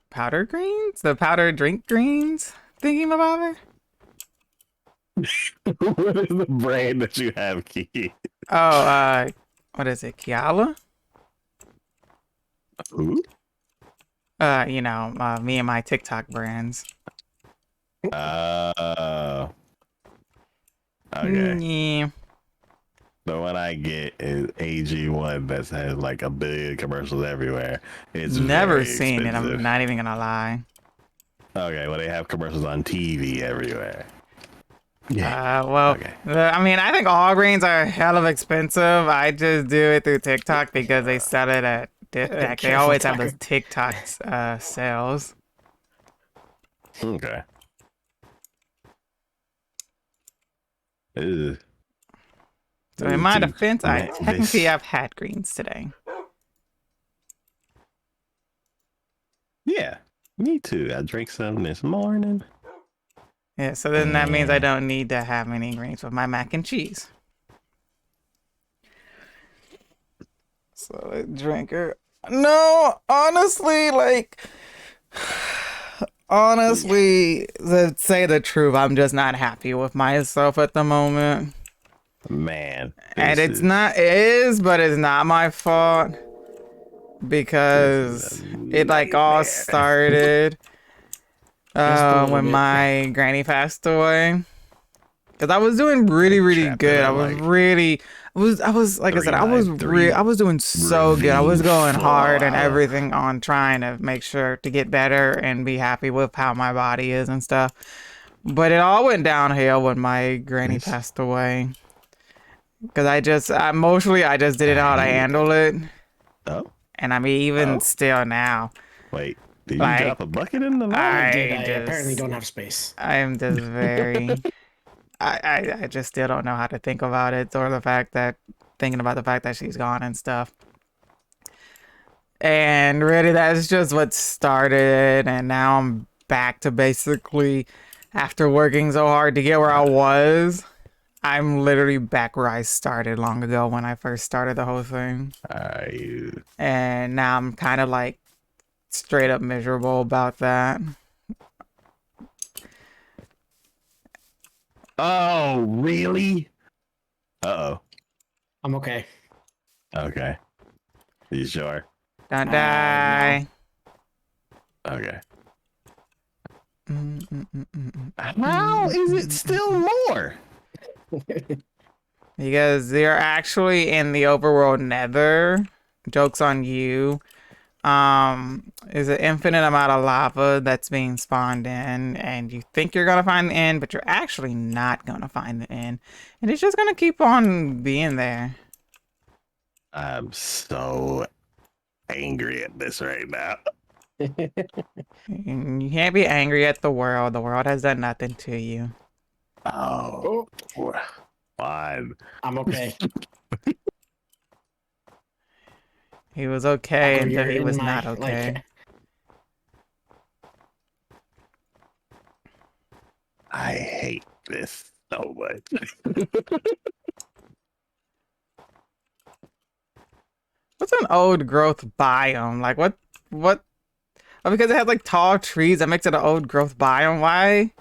Powder greens? The powder drink greens? Thinking about it? What is the brand that you have, Kiki? Oh, what is it? Kiala? Who? You know, me and my TikTok brands. Okay. Yeah. The one I get is AG1 that has like a billion commercials everywhere. It's Never very seen it. expensive. I'm not even gonna lie. Okay, well they have commercials on TV everywhere. Well, Okay. I mean, I think all greens are hell of expensive. I just do it through TikTok because they sell it at like, they always have those TikTok sales. Okay. Ugh. So in my Ooh, defense, I this- technically have had greens today. Yeah, me too. I drank some this morning. Yeah, so then that means I don't need to have any greens with my mac and cheese. So drinker. No, honestly, like Honestly, to say the truth, I'm just not happy with myself at the moment. Man, And this it's is not, it is, but it's not my fault this is a because it like all nightmare. started Just a little when bit. my granny passed away. Cause I was doing really Trapped in good. I a was like really, I was like I said, I 393 was doing so good. I was ravine going hard and floor. everything on trying to make sure to get better and be happy with how my body is and stuff. But it all went downhill when my granny This, passed away. Cause emotionally, I just didn't know how to I handle it. oh And I mean, even oh still now, wait, did you drop like a bucket in the I lava? did. I I apparently just, don't have space. I'm just very, I just still don't know how to think about it or thinking about the fact that she's gone and stuff. And really, that's just what started. And now I'm back to basically, after working so hard to get where I was, I'm literally back where I started long ago when I first started the whole thing. I And now I'm kind of like straight up miserable about that. oh really? Uh I'm okay. oh. Okay. You sure? Don't No. die. Okay. Mm, mm, mm, mm, mm. How is it still more? Because they're actually in the overworld nether. Joke's on you. Is an infinite amount of lava that's being spawned in, and you think you're gonna find the end, but you're actually not gonna find the end. And it's just gonna keep on being there. I'm so angry at this right now. And you can't be angry at the world. The world has done nothing to you. Oh, Oh, fine. I'm okay. He was okay Aqua, until you're he in was my not okay. like. I hate this so much. What's an old growth biome? Like what? Oh, because it has like tall trees that makes it an old growth biome. Why?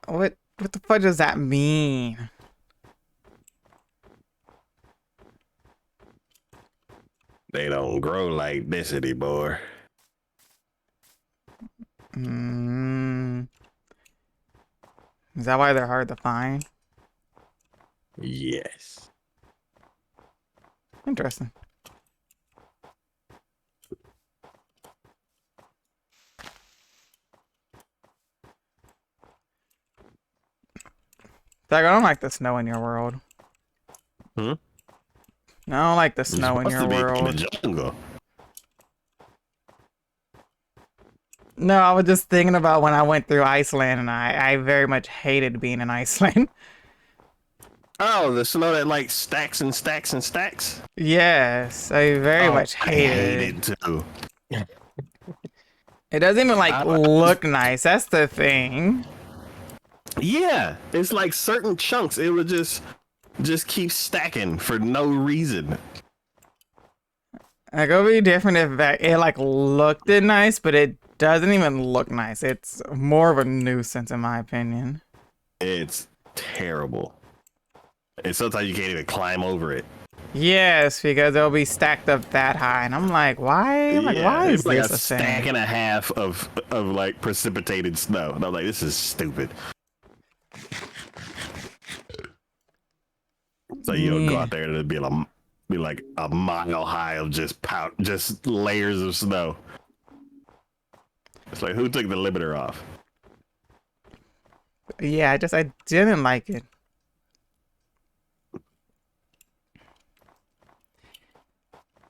What the fuck does that mean? They don't grow like this anymore. Mm, is that why they're hard to find? Yes. Interesting. Like, I don't like the snow in your world. Hmm? I don't like the You're snow in supposed to your be in world. the jungle. No, I was just thinking about when I went through Iceland, and I very much hated being in Iceland. Oh, the snow that like stacks and stacks and stacks. Yes, I very Oh, much I hated hate it. it too. It doesn't even like I, look nice. That's the thing. yeah, it's like certain chunks. It would just keep stacking for no reason. Like, it would be different if it like looked nice, but it doesn't even look nice. It's more of a nuisance, in my opinion. It's terrible. And sometimes you can't even climb over it. Yes, because it'll be stacked up that high, and I'm like, why? I'm like, Yeah, why is it's like this a a stack thing? and a half of like precipitated snow. And I'm like, this is stupid. So you'll go Yeah. out there and it'll be like a mile high of just layers of snow. It's like, who took the limiter off? Yeah, I didn't like it.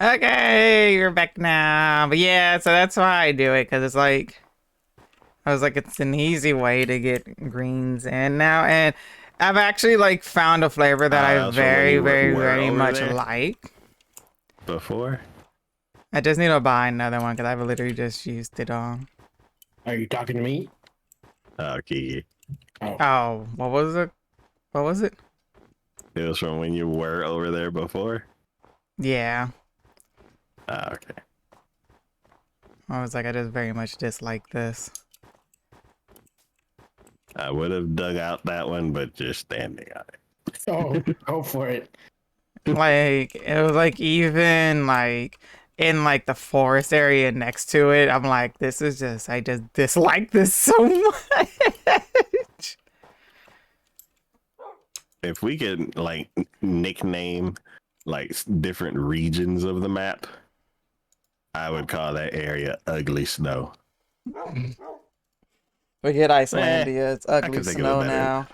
Okay, you're back now. But yeah, so that's why I do it, because it's like, I was like, it's an easy way to get greens in now. And I've actually like found a flavor that I That was from when you were very over much there like. before. I just need to buy another one because I've literally just used it all. Are you talking to me? Oh, Kiki. Oh, Oh, what was it? What was it? It was from when you were over there before. Yeah. Oh, okay. I was like, I just very much dislike this. I would have dug out that one, but you're standing on it. So go for it. Like, it was like even like in like the forest area next to it, I'm like, this is just, I just dislike this so much. If we could like nickname like different regions of the map, I would call that area Ugly Snow. Forget Icelandia, it's I ugly can think of a snow better now.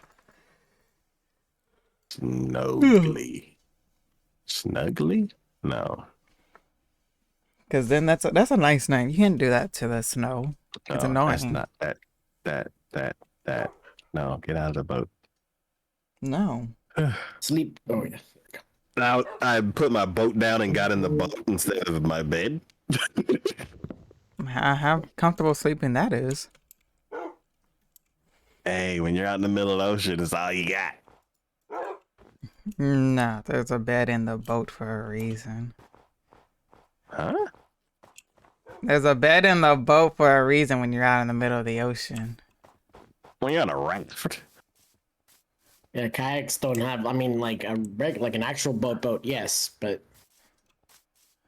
Snowgly. Snuggly? No. Because then that's a nice name. You can't do that to the snow. It's No, that's annoying. not that. No, get out of the boat. No. Sleep. Oh yeah. Now I put my boat down and got in the boat instead of my bed. How comfortable sleeping that is. Hey, when you're out in the middle of the ocean, it's all you got. No, there's a bed in the boat for a reason. Huh? There's a bed in the boat for a reason when you're out in the middle of the ocean. When you're on a raft. Yeah, kayaks don't have. I mean, like like an actual boat. Yes, but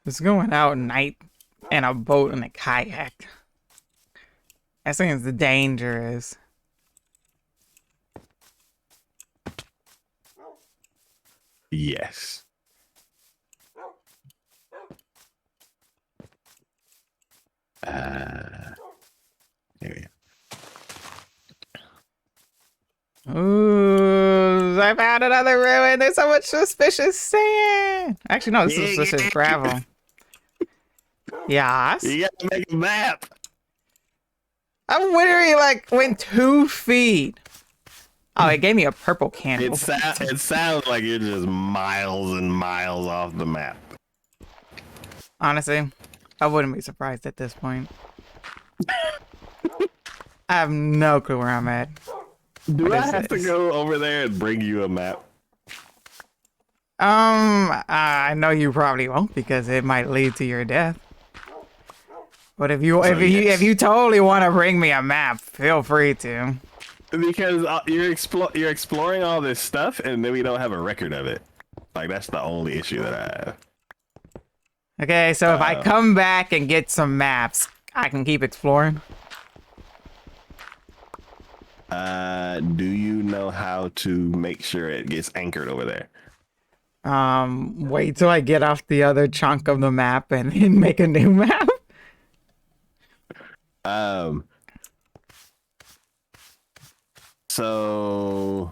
Just going out at night in a boat and a kayak. That seems dangerous. Yes. There we go. Ooh, I found another ruin. There's so much suspicious sand. Actually, no, this is Yeah, suspicious yeah. gravel. Yes. You gotta make a map. I'm literally like went 2 feet. Oh, it gave me a purple candle. It sounds like you're just miles and miles off the map. Honestly, I wouldn't be surprised at this point. I have no clue where I'm at. Do What I is have to this? go over there and bring you a map? I know you probably won't because it might lead to your death. But if you yes. totally want to bring me a map, feel free to. Because you're exploring all this stuff, and then we don't have a record of it. Like that's the only issue that I have. Okay, so if I come back and get some maps, I can keep exploring. Do you know how to make sure it gets anchored over there? Wait till I get off the other chunk of the map and then make a new map. So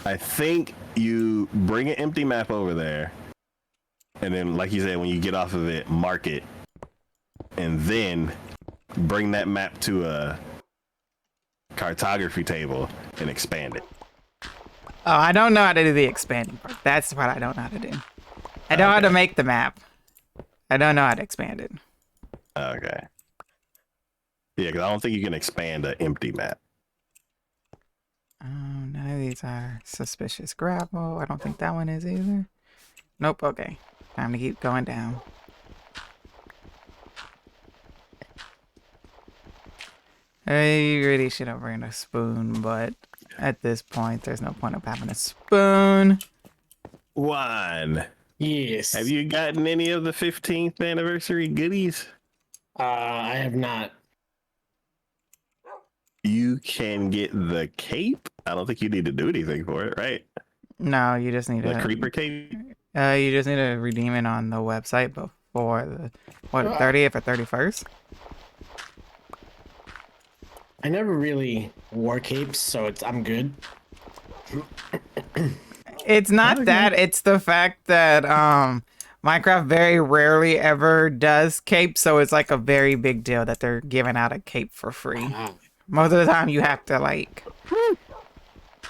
I think you bring an empty map over there, and then, like you said, when you get off of it, mark it, and then bring that map to a cartography table and expand it. Oh, I don't know how to do the expanding part. That's what I don't know how to do. I know how to make the map. I don't know how to expand it. Okay. Yeah, because I don't think you can expand an empty map. None of these are suspicious gravel. I don't think that one is either. Nope, okay. Time to keep going down. I really should have brought a spoon, but at this point, there's no point of having a spoon. Juan, yes. have you gotten any of the 15th anniversary goodies? I have not. You can get the cape. I don't think you need to do anything for it, right? No, you just need The to. creeper cape. You just need to redeem it on the website before the 30th or 31st. I never really wore capes, so I'm good. It's not Okay. that. It's the fact that Minecraft very rarely ever does cape, so it's like a very big deal that they're giving out a cape for free. Most of the time, you have to like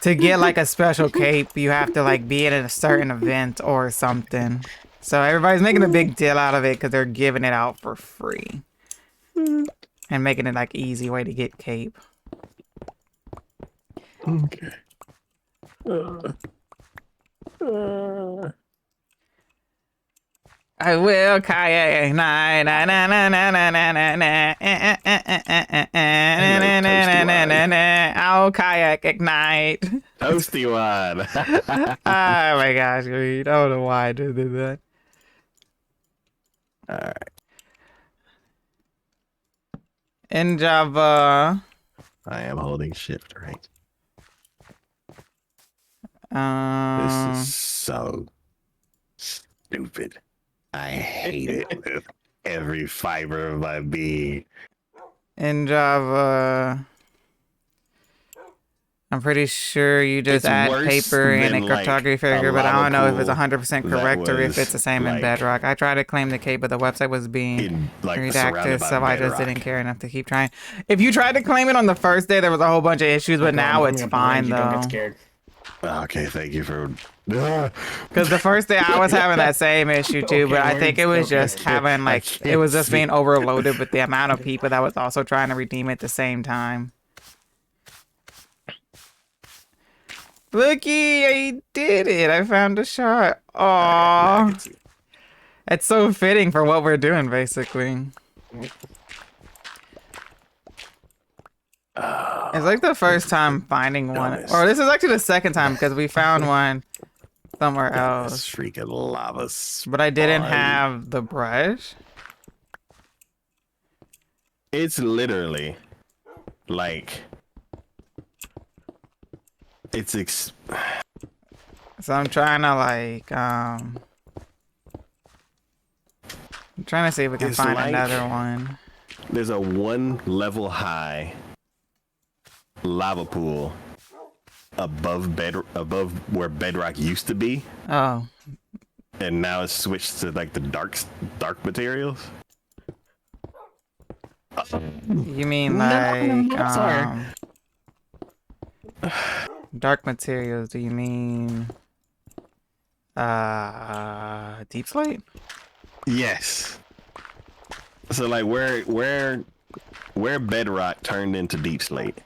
to get like a special cape. You have to like be at a certain event or something. So everybody's making a big deal out of it because they're giving it out for free and making it like easy way to get cape. Okay. I will kayak ignite. Na na na na na na na na. I'll kayak ignite. Toasty one. Oh my gosh, I don't know why I did that. All right. In Java, I am holding shift right. This is um, so stupid. I hate it with every fiber of my being. in Java, I'm pretty sure you just It's add worse paper and a than, like, cryptography a figure, but I lava don't know if it's pool 100% that correct or if was, it's the same in like, Bedrock. I tried to claim the key, but the website was being in like redacted, surrounded by so I just didn't bedrock. care enough to keep trying. If you tried to claim it on the first day, there was a whole bunch of issues, but Michael, I'm now coming it's up behind fine you. Don't get though. scared. Okay, thank you for. Because the first day I was having that same issue too, but Okay, I think it was okay. just having I like it can't was just see. being overloaded with the amount of people that was also trying to redeem at the same time. Looky, I did it. I found a shot. Okay, now I Aww. can see. It's so fitting for what we're doing, basically. It's like the first time finding one. Dumbest. Or this is actually the second time because we found one somewhere This else. freaking lava. But I didn't spine. have the brush. It's literally like it's So I'm trying to like, I'm trying to see if we can It's find like- another one. there's a 1 level high lava pool above where bedrock used to be, Oh, and now it's switched to like the dark materials. you mean No, like, sorry. dark materials? Do you mean, deep slate? Yes. So like where bedrock turned into deep slate.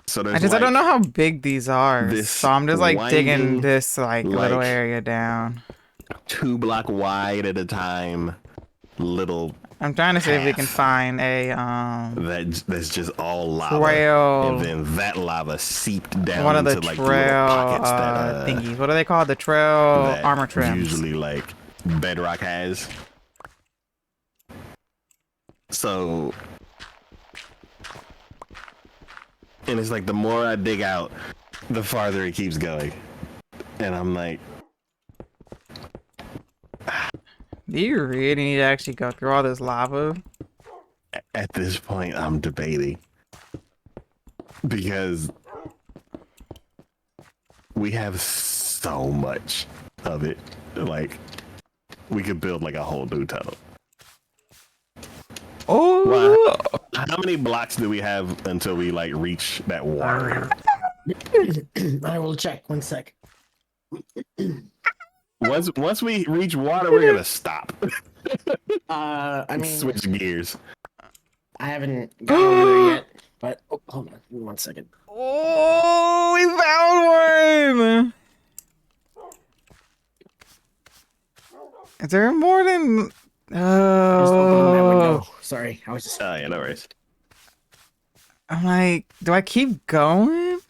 So there's I don't know how big these are, this so I'm just like digging winding, this like little like- area down. 2 block wide at a time little I'm trying to see if we can path find a that's just all lava, trail. and then that lava seeped down One of the into like the trail little pockets that thingies. What are they called? The trail that armor trims. usually like bedrock has. So, and it's like the more I dig out, the farther it keeps going, and I'm like, Do you really need to actually go through all this lava? at this point, I'm debating because we have so much of it. Like, we could build like a whole new tunnel. Oh, How many blocks do we have until we like reach that water? I will check. 1 sec. Once we reach water, we're gonna stop. I mean, Switch gears. I haven't got over there yet, but hold on 1 second. oh, we found one. Is there more than? Just opening that Oh, window. Sorry, I was just. Oh yeah, no worries. I'm like, do I keep going?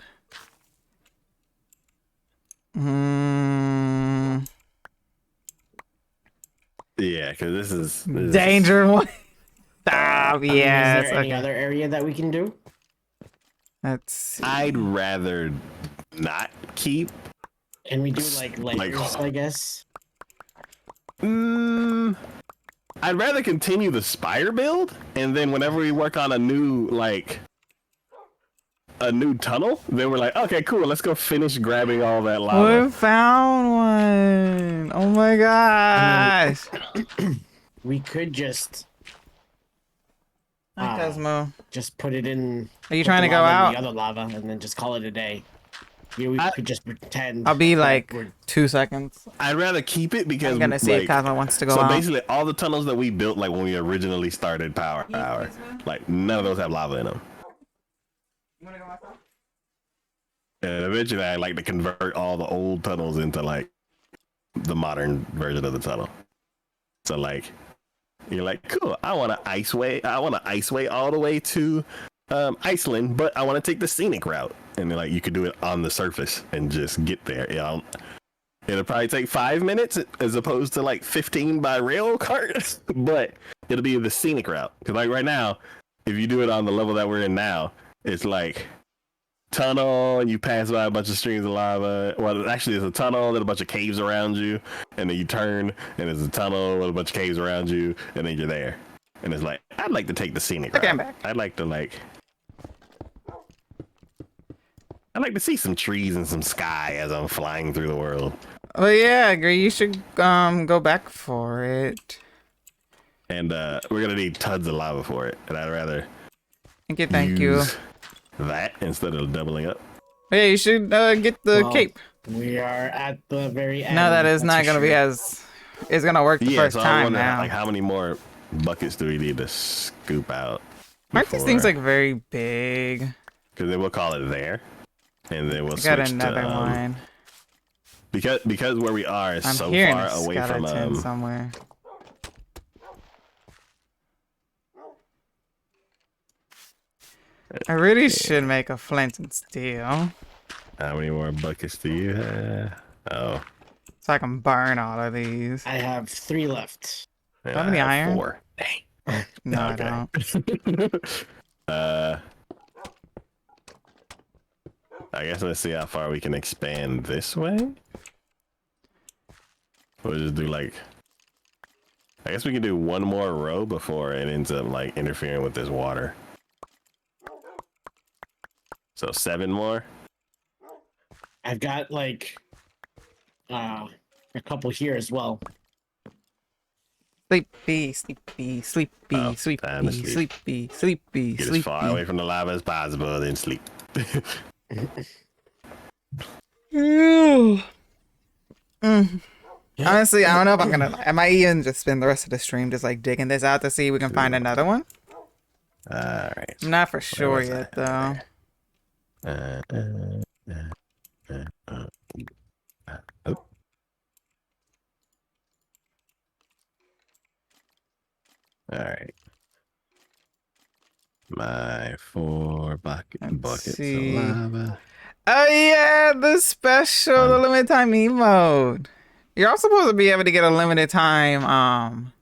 Hmm. Yeah, because this is Danger one. Stop. I mean, Yes. is there any Okay. other area that we can do? Let's see. I'd rather not keep. Can we do like layers? I guess. I'd rather continue the spire build, and then whenever we work on a new tunnel, then we're like, okay, cool, let's go finish grabbing all that lava. We found one. Oh my gosh. We could just Hi, Cosmo. just put it in. Are you put trying the to go lava in out? The other lava, and then just call it a day. Yeah, we could just pretend. I'll be that like we're- 2 seconds. I'd rather keep it because I'm gonna see if like, Cosmo wants to go so out. basically all the tunnels that we built like when we originally started Power Hour, like none of those have lava in them. And eventually I like to convert all the old tunnels into like the modern version of the tunnel. So like, you're like, cool. I want to ice way. I want to ice way all the way to Iceland, but I want to take the scenic route. And then like, you could do it on the surface and just get there. It'll probably take 5 minutes as opposed to like 15 by rail cart, but it'll be the scenic route. Because like right now, if you do it on the level that we're in now, it's like tunnel and you pass by a bunch of streams of lava. Well, actually, there's a tunnel and a bunch of caves around you, and then you turn and there's a tunnel with a bunch of caves around you, and then you're there. And it's like, I'd like to take the scenic route. I'm back. I'd like to see some trees and some sky as I'm flying through the world. Well, yeah, I agree. You should go back for it. And we're gonna need tons of lava for it, and I'd rather Thank you. use that instead of doubling up. Yeah, you should get the cape. We are at the very end. No, that is that's not for gonna be sure. as. It's gonna work the first so I time wonder, now. like, how many more buckets do we need to scoop out? Aren't these things like very big? Because then we'll call it there, and then we'll I got switch another to one. because where we are is I'm so hearing far a away skeleton from somewhere. I really should make a flint and steel How many more buckets do you have? Oh, so I can burn all of these. I have 3 left. and How many I have iron? 4. Dang. No, Okay. I don't. I guess let's see how far we can expand this way. We'll just do like, I guess we can do one more row before it ends up like interfering with this water. So 7 more. I've got like a couple here as well. Sleepy, sleepy, sleepy, Oh, time to sleepy, sleep. sleepy, sleepy, Get sleepy. as far away from the lava as possible, then sleep. Mm. Honestly, I don't know if I'm gonna. I might even just spend the rest of the stream just like digging this out to see if we can find another one. All right. I'm not for sure was yet, I? though. Oh. All right. My 4 buckets see. of lava. Oh yeah, the special, the limited time emote. You're also supposed to be able to get a limited time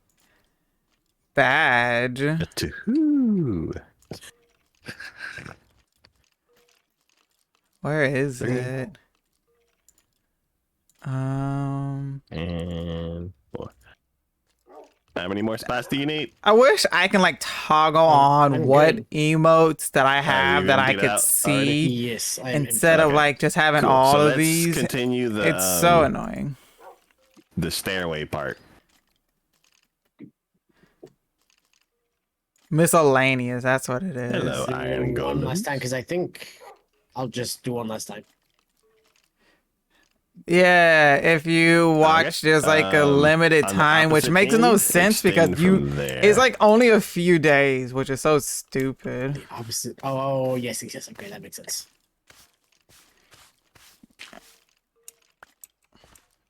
badge. Two. Where is 3. it? And 4. How many more spots do you need? I wish I can like toggle on I'm what good. emotes that I have that I emptied could out see already? Yes, I am instead of Okay. like just having Cool. all So of let's these. continue the It's so annoying. the stairway part. Miscellaneous, that's what it is. Hello, iron one golem. last time because I think I'll just do one last time. Yeah, if you watch, there's like a limited on the time, which opposite makes no end, sense because extend from there. it's like only a few days, which is so stupid. The opposite. Oh, yes, okay, that makes sense.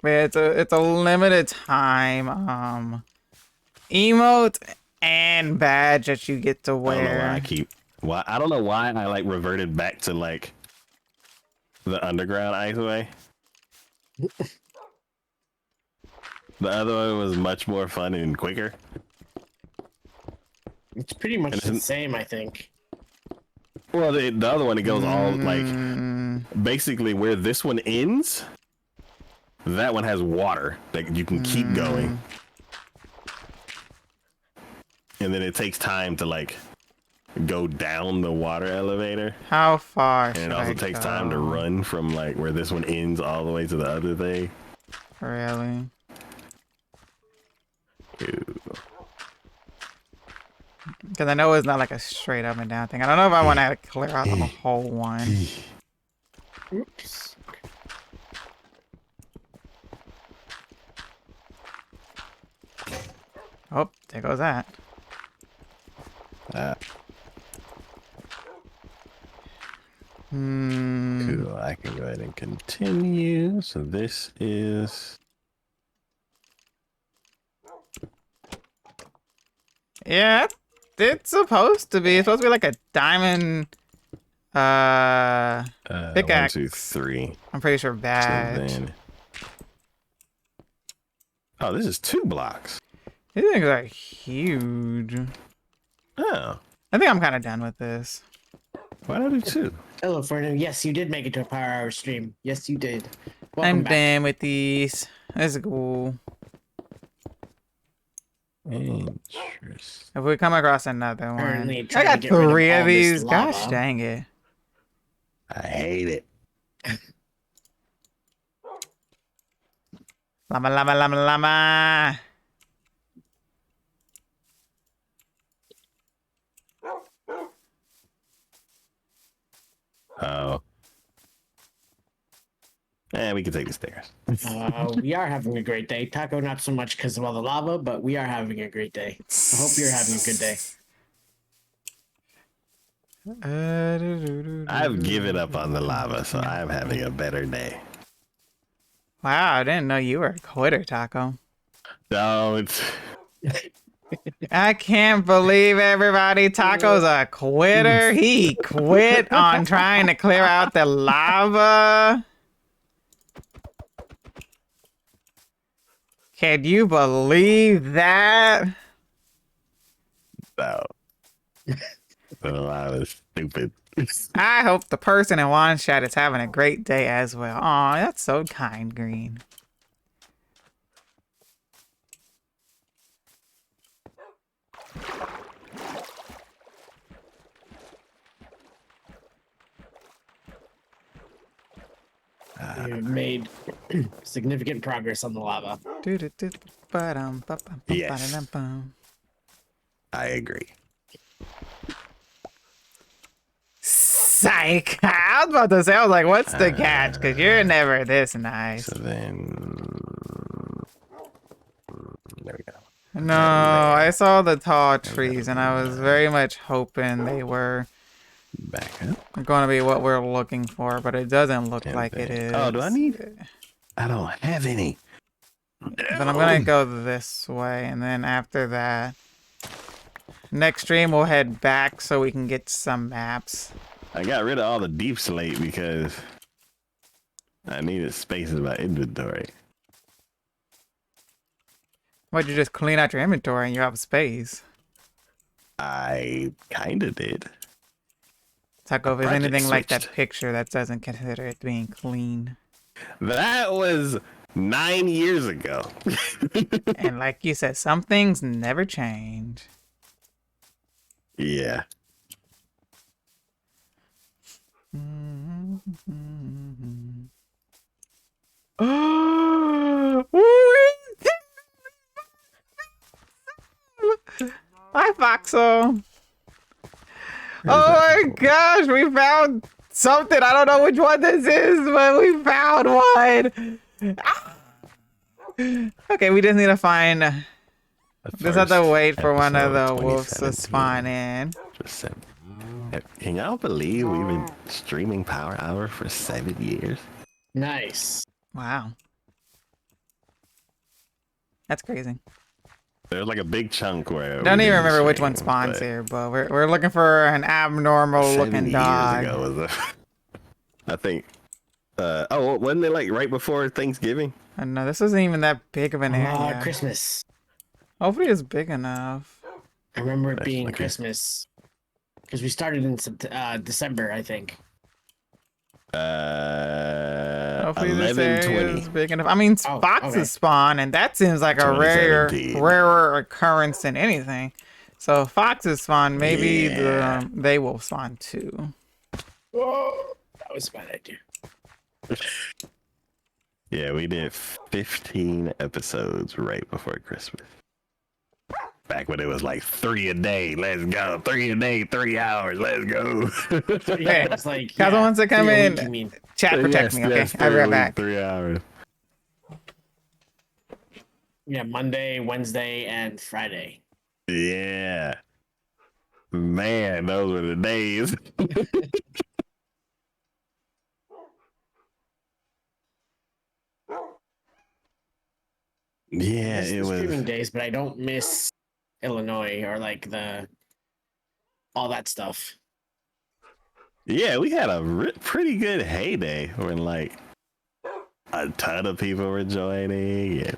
But yeah, it's a limited time emote and badge that you get to I don't know why wear. I don't know why I like reverted back to like the underground iceway. The other one was much more fun and quicker. It's pretty much And the isn't- same, I think. Well, the other one, it goes all like Mm, basically where this one ends. That one has water that you can keep going, and then it takes time to like go down the water elevator, how far and should it also I takes time to go? run from like where this one ends all the way to the other thing. Really? Ew. Because I know it's not like a straight up and down thing. I don't know if I want to clear out the whole one. Oops. Oh, there goes that. Hmm. Cool. I can go ahead and continue. So this is Yeah, it's supposed to be. It's supposed to be like a diamond One, two, pickaxe. three. I'm pretty sure So badge. then, oh, this is 2 blocks. These things are huge. Oh, I think I'm kind of done with this. why don't I do 2? Hello, Fernando. Yes, you did make it to a Power Hour stream. Yes, you did. Welcome I'm back. done with these. This is cool. Interesting. If we come across another one, Currently I trying got to get rid of 3 all of this these. Gosh lava. dang it! I hate it. Llama, llama, llama, llama. Oh. And we can take the stairs. We are having a great day. Taco, not so much because of all the lava, but we are having a great day. I hope you're having a good day. I've given up on the lava, so I'm having a better day. Wow, I didn't know you were a quitter, Taco. Don't. I can't believe everybody. Taco's a quitter. He quit on trying to clear out the lava. Can you believe that? No. The lava is stupid. I hope the person in one shot is having a great day as well. Aw, that's so kind, Green. You've made significant progress on the lava. Yes. I agree. Psych! I was about to say, I was like, what's the catch? Because you're never this nice. So then, there we go. No, I saw the tall trees, and I was very much hoping they were Back up. going to be what we're looking for, but it doesn't look like it is. Oh, do I need? I don't have any. But I'm going to go this way, and then after that, next stream we'll head back so we can get some maps. I got rid of all the deep slate because I needed space in my inventory. Why'd you just clean out your inventory and you have space? I kind of did. Taco, if there's Project anything like that switched. picture that doesn't consider it being clean. That was 9 years ago. And like you said, some things never change. Yeah. Hi, Foxo. Oh my gosh, we found something. I don't know which one this is, but we found one. Ah! Okay, we just need to find. Just have to wait for one of the wolves to spawn in. Can y'all believe we've been streaming Power Hour for 7 years? Nice. Wow. That's crazy. There's like a big chunk where Don't we even didn't remember which stream, one spawns but here, but we're looking for an abnormal 7 looking years dog. ago was I think. Oh, wasn't it like right before Thanksgiving? No, this isn't even that big of an area. Christmas. Hopefully it's big enough. I remember it That's being lucky. Christmas. Because we started in December, I think. Hopefully this 11:20. area is big enough. I mean, Oh, foxes okay. spawn, and that seems like a2017. rarer occurrence than anything. So if foxes spawn, maybe Yeah. they will spawn too. Oh, that was a bad idea. Yeah, we did 15 episodes right before Christmas. Back when it was like 3 a day. Let's go. 3 a day, 3 hours. Let's go. Yeah, it's like Kaza wants to come 3 a in. week, you mean. Chat protect me, okay? Yes, I'll be 3 a right week, back. 3 hours. Yeah, Monday, Wednesday, and Friday. Yeah. Man, those were the days. Yeah, Miss it the streaming was. days, but I don't miss Illinois or like the all that stuff. Yeah, we had a pretty good heyday when like a ton of people were joining. And...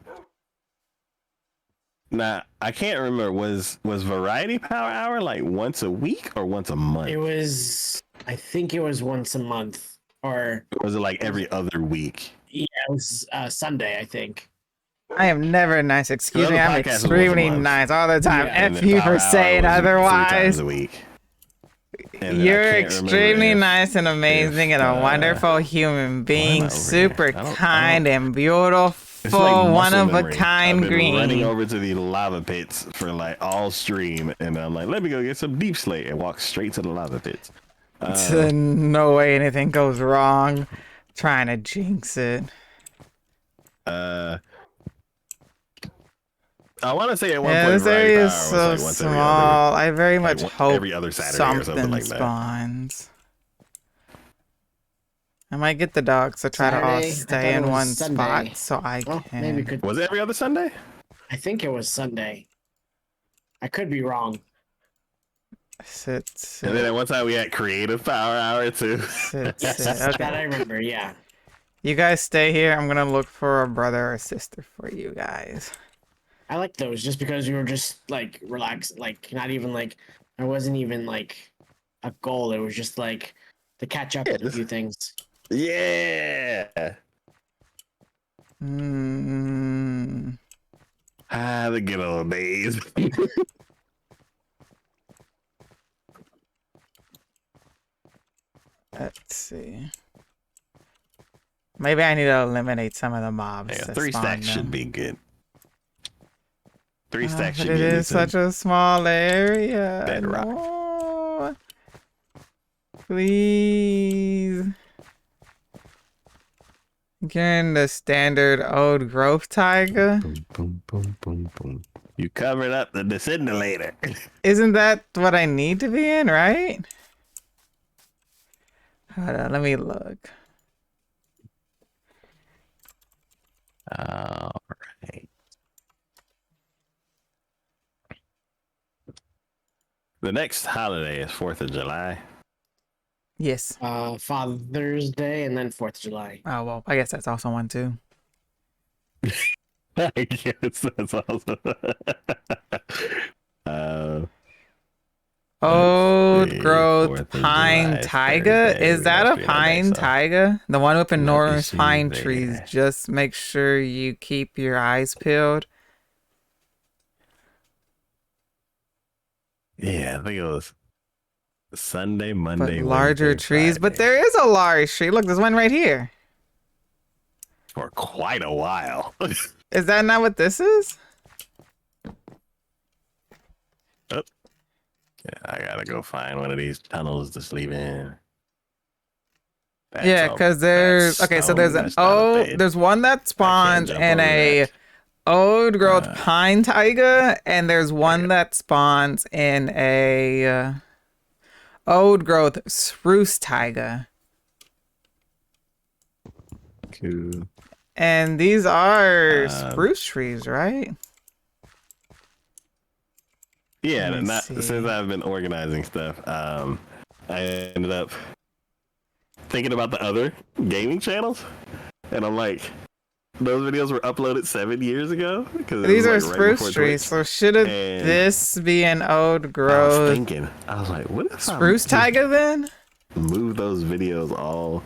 Now I can't remember was Variety Power Hour like once a week or once a month? It was, I think it was once a month, or was it like every other week? yeah, it was Sunday, I think. I am never nice. Excuse The me. other I'm podcast was once a extremely month. nice all the time. Yeah, And F the you Power for Hour saying was 3 times otherwise. a week. And then You're I can't remember extremely if- nice and amazing and a wonderful human being, over super here? I don't- kind and It's beautiful, like one muscle of a memory. kind I've been running green. over to the lava pits for like all stream, and I'm like, let me go get some deep slate and walk straight to the lava pits. No way anything goes wrong. Trying to jinx it. I want to say at one Yeah, point this Variety area Power is was so like once every small. I very like much hope every other Saturday or something something like that. spawns. I might get the dogs to try to all Saturday? I stay thought in it was one Sunday. spot so I Well, can. maybe could. Was it every other Sunday? I think it was Sunday. I could be wrong. Sit. And then at one time we had Creative Power Hour too. Sit. Yes, Okay. that I remember. Yeah. You guys stay here. I'm gonna look for a brother or sister for you guys. I like those just because we were just like relaxed, like not even like there wasn't even like a goal. It was just like to catch up on a few things. Yeah. The good old days. Let's see. Maybe I need to eliminate some of the mobs. Yeah, that 3 spawn stacks them. should be good. 3 stacks But should it be is such a small area. bedrock. No. Please. Getting the standard old growth taiga. Boom, boom, boom, boom, boom. You covered up the descendulator. Isn't that what I need to be in, right? Hold on, let me look. All right. The next holiday is 4th of July. Yes. Father's Day and then 4th of July. Oh, well, I guess that's also one too. I guess that's also. Old see, growth 4th of pine July is taiga. Thursday. Is We that must a be on the pine next one. taiga? The one with Let me enormous see pine there. trees. Just make sure you keep your eyes peeled. Yeah, I think it was Sunday, But Monday, larger Wednesday, trees. But Friday. there is a large tree. Look, there's one right here. For quite a while. Is that not what this is? Yeah, I gotta go find one of these tunnels to sleep in. That's Yeah, all- because there's that's okay. So there's stone, an that's not a old. bed. There's one that spawns jump in over a that. old growth pine taiga, and there's one that spawns in a old growth spruce taiga. Cool. And these are spruce trees, right? Yeah, Let me not see. since I've been organizing stuff. I ended up thinking about the other gaming channels, and I'm like, those videos were uploaded 7 years ago. These are spruce trees, so shouldn't And this be an old I was growth thinking, I was like, what if spruce I taiga then? move those videos all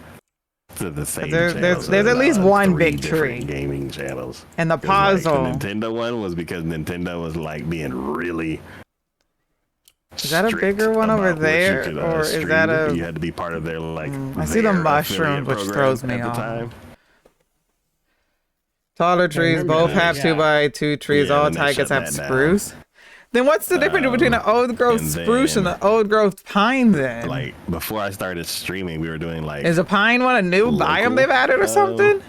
to the same There's- channel? there's at least one 3 big different tree. gaming channels. And the 'Cause, like, puzzle. the Nintendo one was because Nintendo was like being really. Is that a strict bigger one over about what you there, could, or is stream. that a? You had to be part of their like. I see the their mushrooms, affiliate which program throws me at the off. time. Taller trees remember both that, have yeah. 2x2 trees. Yeah, all then they taigas shut have that down. spruce. Then what's the difference between an old growth and spruce and then, an old growth pine then? Like before I started streaming, we were doing like Is a pine one a new local, biome they've added or something?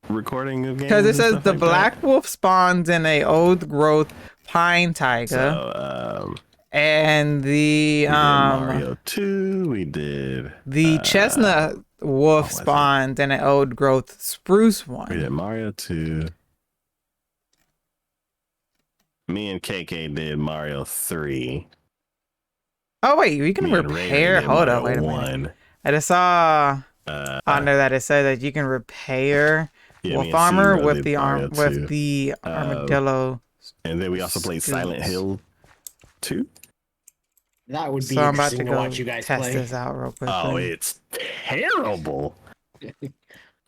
recording of games. Because it and says stuff the like black that. wolf spawns in a old growth pine taiga, So and the we did Mario 2. We did chestnut wolf was it? spawns in an old growth spruce we one. did Mario 2. Me and KK did Mario 3. Oh wait, you can Me and Raven repair. did Hold Mario up, wait a minute. 1. I just saw Uh, on there that it said that you can repair yeah, me wolf and armor C-Ro with did the Mario 2. armadillo. And then we also played Silent suits. Hill 2. That would be So I'm about interesting to to go watch you guys test play. this out real quickly. Oh, it's terrible.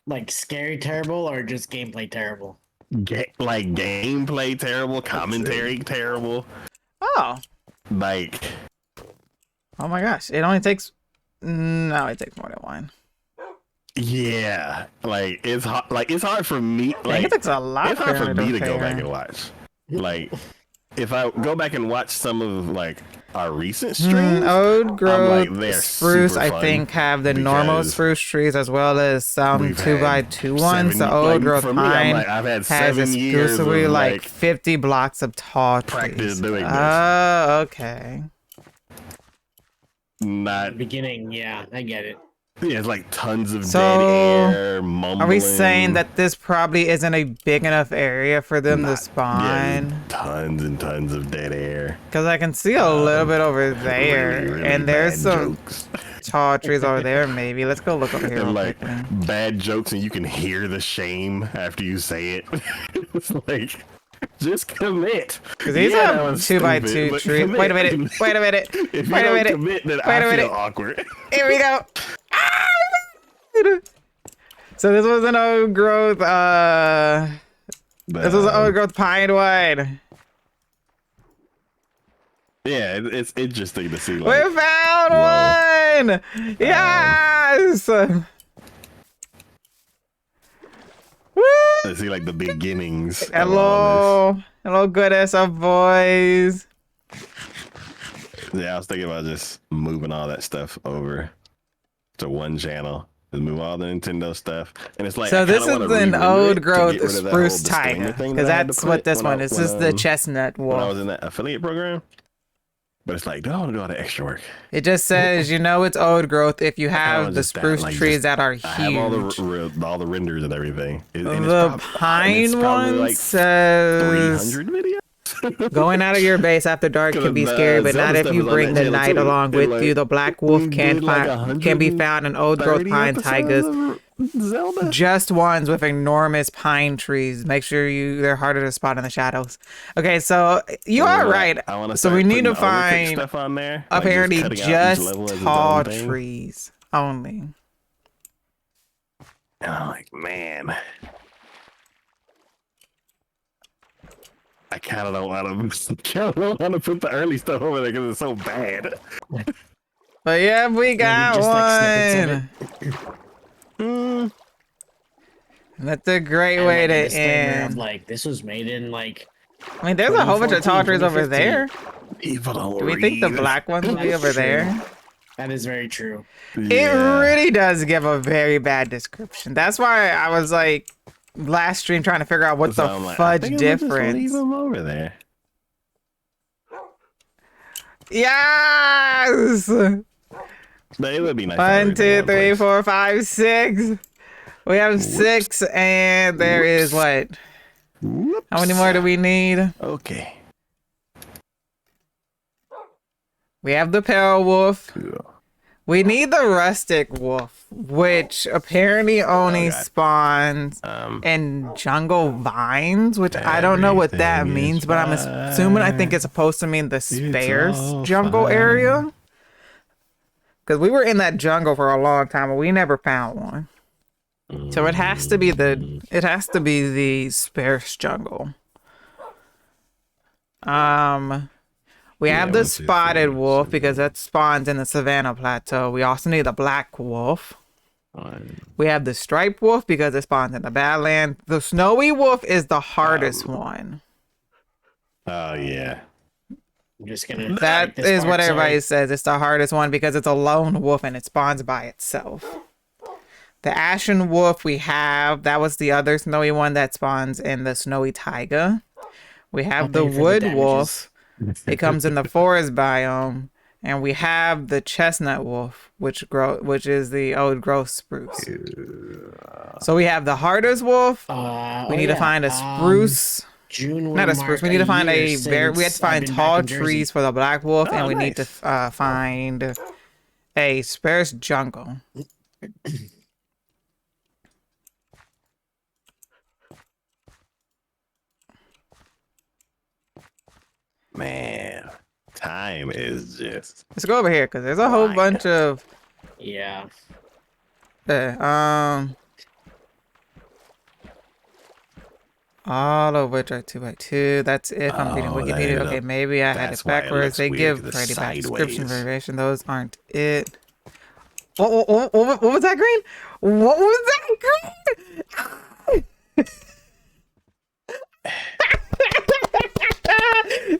Like scary terrible or just gameplay terrible? Like gameplay terrible, commentary terrible. Oh, Like, oh my gosh! It only takes. No, it takes more than one. yeah, like it's hard. Like it's hard for me. I think it takes a lot it's hard for me to go repair. back and watch. Like, if I go back and watch some of like our recent streams, Old growth like, they're spruce, super I fun think, have the normal because spruce trees as well as some we've 2x2 had ones. The 7 old like, growth for me, I'm pine like, I've had has 7 years of exclusively like like 50 blocks of tall practice trees. doing this. Oh, okay. Not Beginning, yeah, I get it. yeah, it's like tons of So, dead air, mumbling. Are we saying that this probably isn't a big enough area for them to Yeah, spawn? tons and tons of dead air. Because I can see a little bit over there, Really and there's bad some jokes. tall trees over there. Maybe let's go look over here. And Real like quickly. bad jokes, and you can hear the shame after you say it. It's like, just commit. Because these that are was 2x2 stupid, but trees. commit. Wait a minute. Wait a minute. If you Wait a don't minute. commit, then Wait I a feel minute. awkward. Here we go. Ah! So this was an old growth. This was an old growth pine wine. Yeah, it's interesting to see. Like, We found whoa. one. Yes. To see like the beginnings. Of all Hello, good SF boys. this. Yeah, I was thinking about just moving all that stuff over to one channel. Just move all the Nintendo stuff, and it's like So I kinda this is wanna an re-render it old to growth get rid of that whole spruce disclaimer tiger, thing because that I had to that's put what this when one I- is. This when, is the chestnut when I was wolf. in that affiliate program. But it's like, do I want to do all the extra work? It just says, you know, it's old growth if you I have want the just that, spruce like, trees just- that are I have all huge. all the renders and everything. And it's The and it's pine probably one like says 300 videos. going out of your base after dark can be scary, but Zelda not if stuff you is on bring that the channel, night too. along And, with like, you. The black wolf we can did, like, be found in old growth 30 pine episodes tigers. of Zelda. Just ones with enormous pine trees. Make sure they're harder to spot in the shadows. Okay, so you are right. I wanna So start we need putting to overcooked find stuff on there. Like, apparently cutting out each just level as its tall own thing. trees only. And I'm like, man, I kind of don't want to put the early stuff over there because it's so bad. But yeah, we got just, like, one. snippets That's a great And, way like, a to disclaimer of, end. like, this was made in like I mean, there's a whole bunch of tall 2014, trees over there. People don't Do we think the read. black ones will be That's over true. there? That is very true. It Yeah. really does give a very bad description. That's why I was like last stream trying to figure out what So the I'm like, I fudge think I'm gonna just difference. leave them over there. Yes. But it would be nice. 1, 2, 3, 4, 5, 6. We have 6, and there is what? Whoops. How many more do we need? Okay. We have the pale wolf. Cool. We need the rustic wolf, which apparently only God. spawns in jungle vines, which I don't know what that Everything is means, but I'm assuming I think it's supposed to mean the sparse all jungle fine. area. Because we were in that jungle for a long time, but we never found one. So it has to be the sparse jungle. We have the let's see if spotted we- wolf because that spawns in the Savannah Plateau. We also need the black wolf. We have the striped wolf because it spawns in the Badlands. The snowy wolf is the hardest one. Oh yeah. I'm just gonna. That take this is part, what sorry. everybody says. It's the hardest one because it's a lone wolf and it spawns by itself. The ashen wolf we have, that was the other snowy one that spawns in the snowy taiga. We have the pay for the wood damages. wolf. It comes in the forest biome. And we have the chestnut wolf, which is the old growth spruce. So we have the hardest wolf. We need to find a spruce June will Not a mark spruce. We need to find year a very. We have to since I've find been back tall in Jersey. trees for the black wolf, Oh, and we need to nice. find a sparse jungle. Man, time is just Let's go over here because there's a whole flying. bunch of. Yeah. All of which are 2x2. That's if I'm reading Oh, that Wikipedia. ended Okay, up. maybe I had it That's why it backwards. looks They weird, give 'cause it's pretty bad description sideways. variation. Those aren't it. What was that green? What was that green?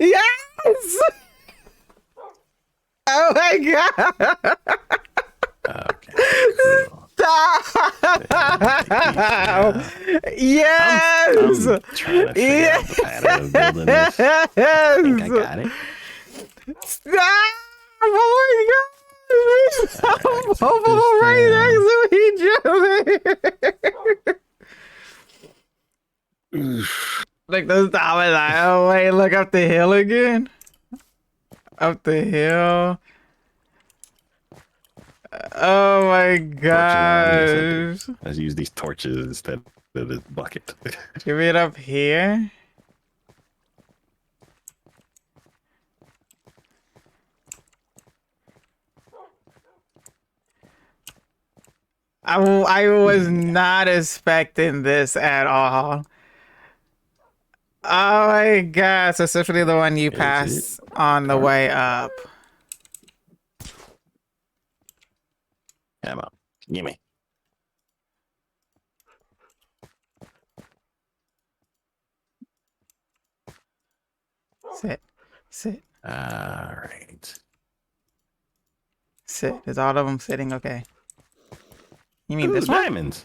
Yes! Oh my god! Okay, cool. Stop! Yes! I'm trying to figure out the pattern of building this. I think I got it. Stop! Oh my god! Both of them right next to each other! Like those time is like, oh wait, look up the hill again. Up the hill. Oh my gosh. Let's use these torches instead of this bucket. Give it up here. I was not expecting this at all. Oh my gosh, especially the one you Is pass on the way up. Come on, gimme. Sit. Sit. All right. Sit. Is all of them sitting okay? You mean Ooh, this one? diamonds.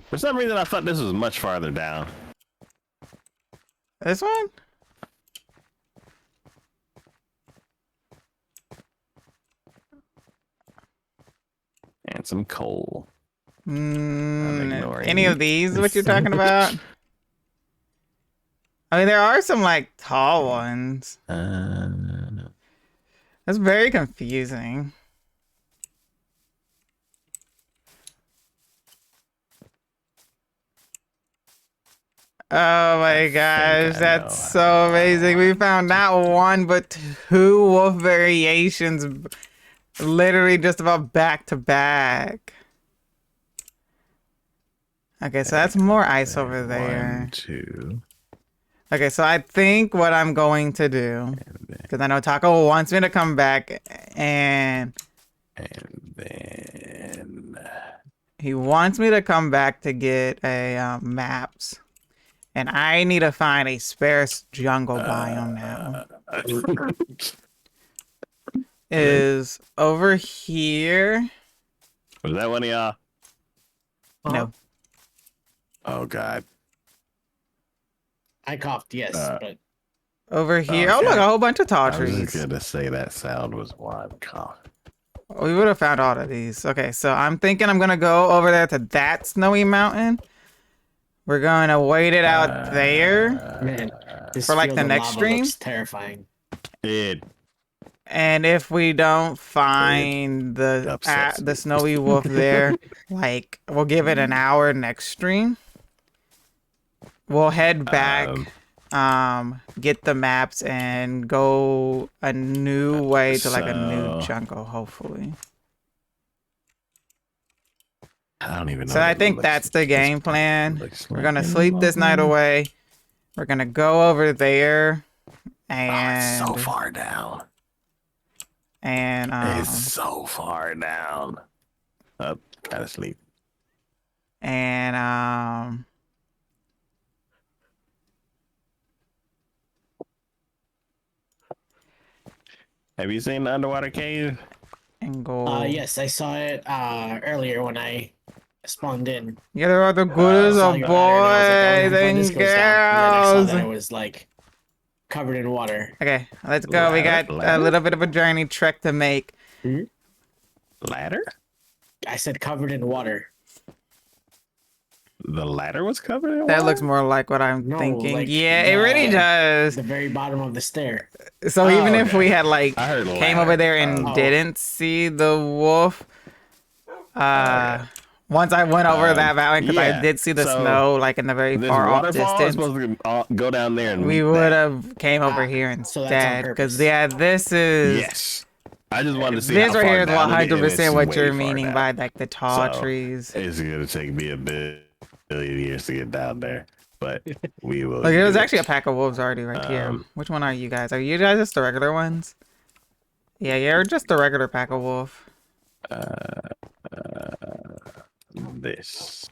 For some reason, I thought this was much farther down. This one? And some coal. ignoring Any you. of these? What you're talking about? I mean, there are some like tall ones. That's very confusing. Oh my gosh, that's so amazing. We found not one but two wolf variations literally just about back to back. Okay, so that's more ice over there. 1, 2. Okay, so I think what I'm going to do, because I know Taco wants me to come back, and then he wants me to come back to get a maps, and I need to find a sparse jungle biome now. Is over here? Was that one of y'all? No. Oh God. I coughed, yes, but Over here. Okay. Oh, look, a whole bunch of tall I was trees. just gonna say that sound was one cough. We would have found all of these. Okay, so I'm thinking I'm gonna go over there to that snowy mountain. We're gonna wait it out there man, this for like field the of next lava stream. looks terrifying. It And if we don't find upsets the me. snowy wolf there, like we'll give it an hour next stream. We'll head back, get the maps, and go a new way to like a new jungle, hopefully. I don't even know. So what I it think looks that's like. the game plan. Looks We're like gonna in sleep this night lava. away. We're gonna go over there, Oh, and it's so far down. and It's so far down. Up, gotta sleep. and Have you seen the underwater cave? and go. Yes, I saw it earlier when I spawned in. Yeah, there are the goodest Saw of your pattern, boys I was like, and I wonder how this goes down. And then I saw girls. that it was like covered in water. Okay, let's go. We got a little bit of a journey trek to make. Hmm? Ladder? I said covered in water. The ladder was covered in That water? looks more like what I'm No, thinking. like Yeah, it really does. the very bottom of the stair. So Oh, even if okay. we had like I heard came ladder. over there and Oh. didn't see the wolf, Okay. once I went over that mountain because I yeah. did see the So, snow like in the very This far off waterfall is distance, supposed to go down there and we meet would that. have came over Ah, here so that's on instead. Because purpose. yeah, this is Yes. I just wanted to see this how right far here is down it is, and 100% it's what way you're far meaning down. by like the tall So, trees. It's gonna take me a billion years to get down there, but we will. Like there's do actually a it. pack of wolves already right here. Um, Which one are you guys? Are you guys just the regular ones? Yeah, you're just the regular pack of wolf. This.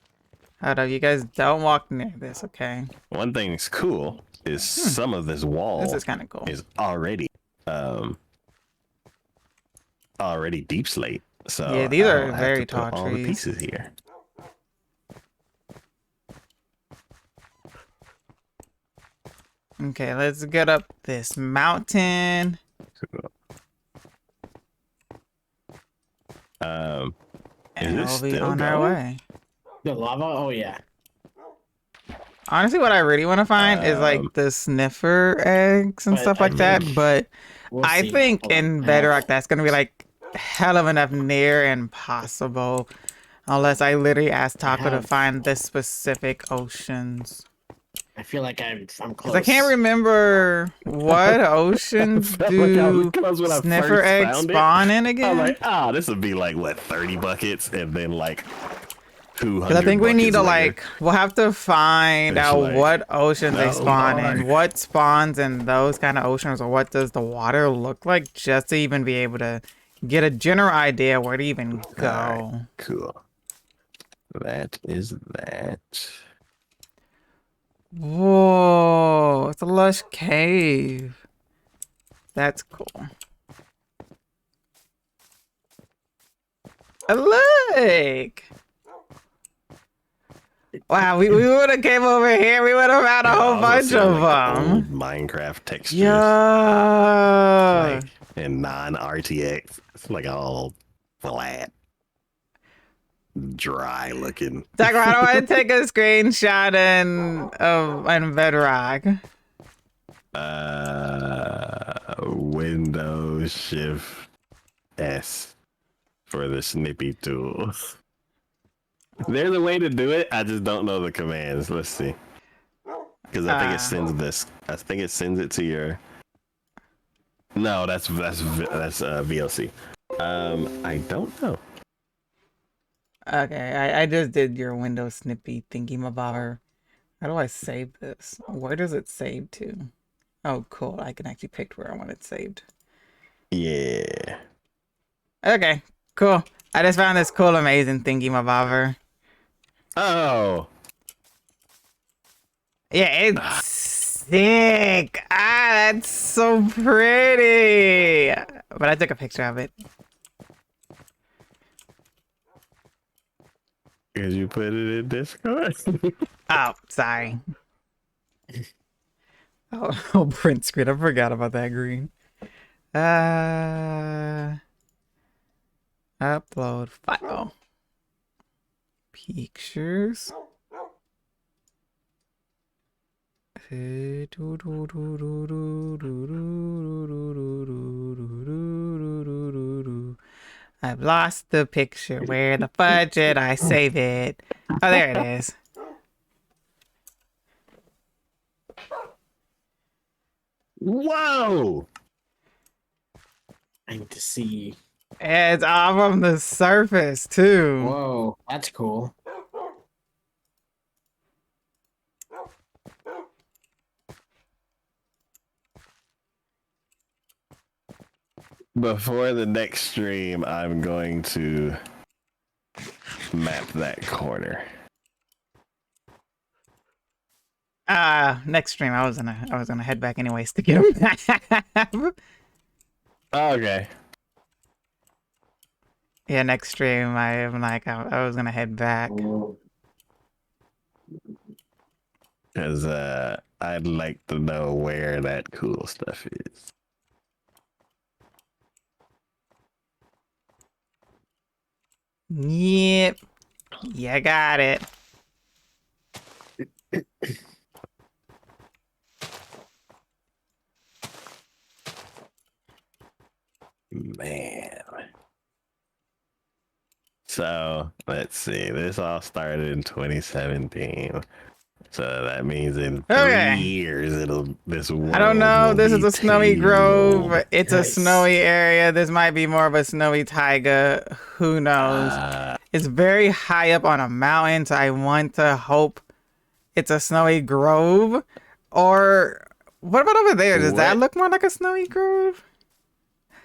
Hold up, you guys don't walk near this, okay? One thing that's cool is some of this wall This is kind of cool. is already deep slate. So Yeah, these I are don't have very to put tall all the trees. pieces here. Okay, let's get up this mountain. Um, And this we'll be still on our going? way. The lava? Oh yeah. Honestly, what I really want to find is like the sniffer eggs and But stuff I like that. think- But We'll I see. think Hold on. in I Bedrock have- that's gonna be like hell of enough near impossible, unless I literally ask Taco to have- find the specific oceans. I feel like I'm close. Because I can't remember what oceans Felt like I was do close when I sniffer first eggs found it. spawn in I'm again. like, this would be like what 30 buckets, and then like 200. Because I think we need to buckets later. we'll have to find It's out like, what oceans they no, spawn Lord. in, what spawns in those kind of oceans, or what does the water look like, just to even be able to get a general idea where to even go. All right, cool. That is that. Whoa, it's a lush cave. That's cool. A lake. Wow, we would have came over here. We would have had a whole bunch of them. Old Minecraft textures. Yeah. Like, and non-RTX. It's like all flat, dry looking. Tucker, how do I take a screenshot in Bedrock? Windows Shift S for the snippy tool. There's a way to do it. I just don't know the commands. Let's see. Because I think it sends this. I think it sends it to your. No, that's VLC. I don't know. Okay, I just did your Windows snippy thingy mabobber. How do I save this? Where does it save to? Oh, cool. I can actually pick where I want it saved. Yeah. Okay, cool. I just found this cool, amazing thingy mabobber. Oh. Yeah, it's sick. That's so pretty. But I took a picture of it. Could you put it in Discord? Oh, sorry. Oh, print screen. I forgot about that green. Upload file. Pictures. I've lost the picture. Where the fudge did I save it? Oh, there it is. Whoa! I need to see. It's off on the surface too. Whoa, that's cool. Before the next stream, I'm going to map that corner. Next stream I was gonna head back anyways to get a map. Okay. Yeah, next stream I was gonna head back. Because I'd like to know where that cool stuff is. Yep. Yeah, got it. Man. So let's see. This all started in 2017. So that means in 3 years, this I don't world know. will This is be a snowy 2 years grove. old. It's a Nice. snowy area. This might be more of a snowy taiga. Who knows? Uh, It's very high up on a mountain, so I want to hope it's a snowy grove. Or what about over there? Does that what look more like a snowy grove?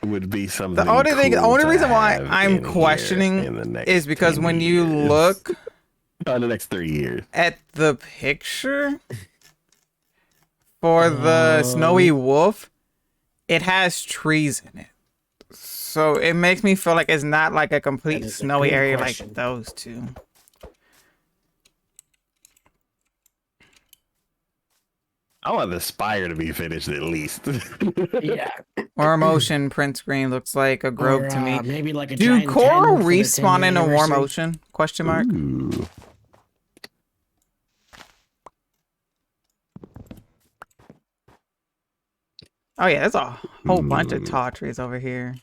would be The something only thing, the cool only to reason why have I'm in here questioning in the is next because 10 when you years? look Oh, the next 3 years. at the picture for the snowy Um, wolf, it has trees in it. So it makes me feel like it's not like a that complete is a snowy good area like question. those two. I want the spire to be finished at least. Yeah. Or motion print screen looks like a grove Or to me. maybe like a Do giant coral 10 for the reefs 10 year spawn in a warm anniversary. ocean? Question mark. Ooh. Oh yeah, there's a whole bunch of Hmm. tall trees over here.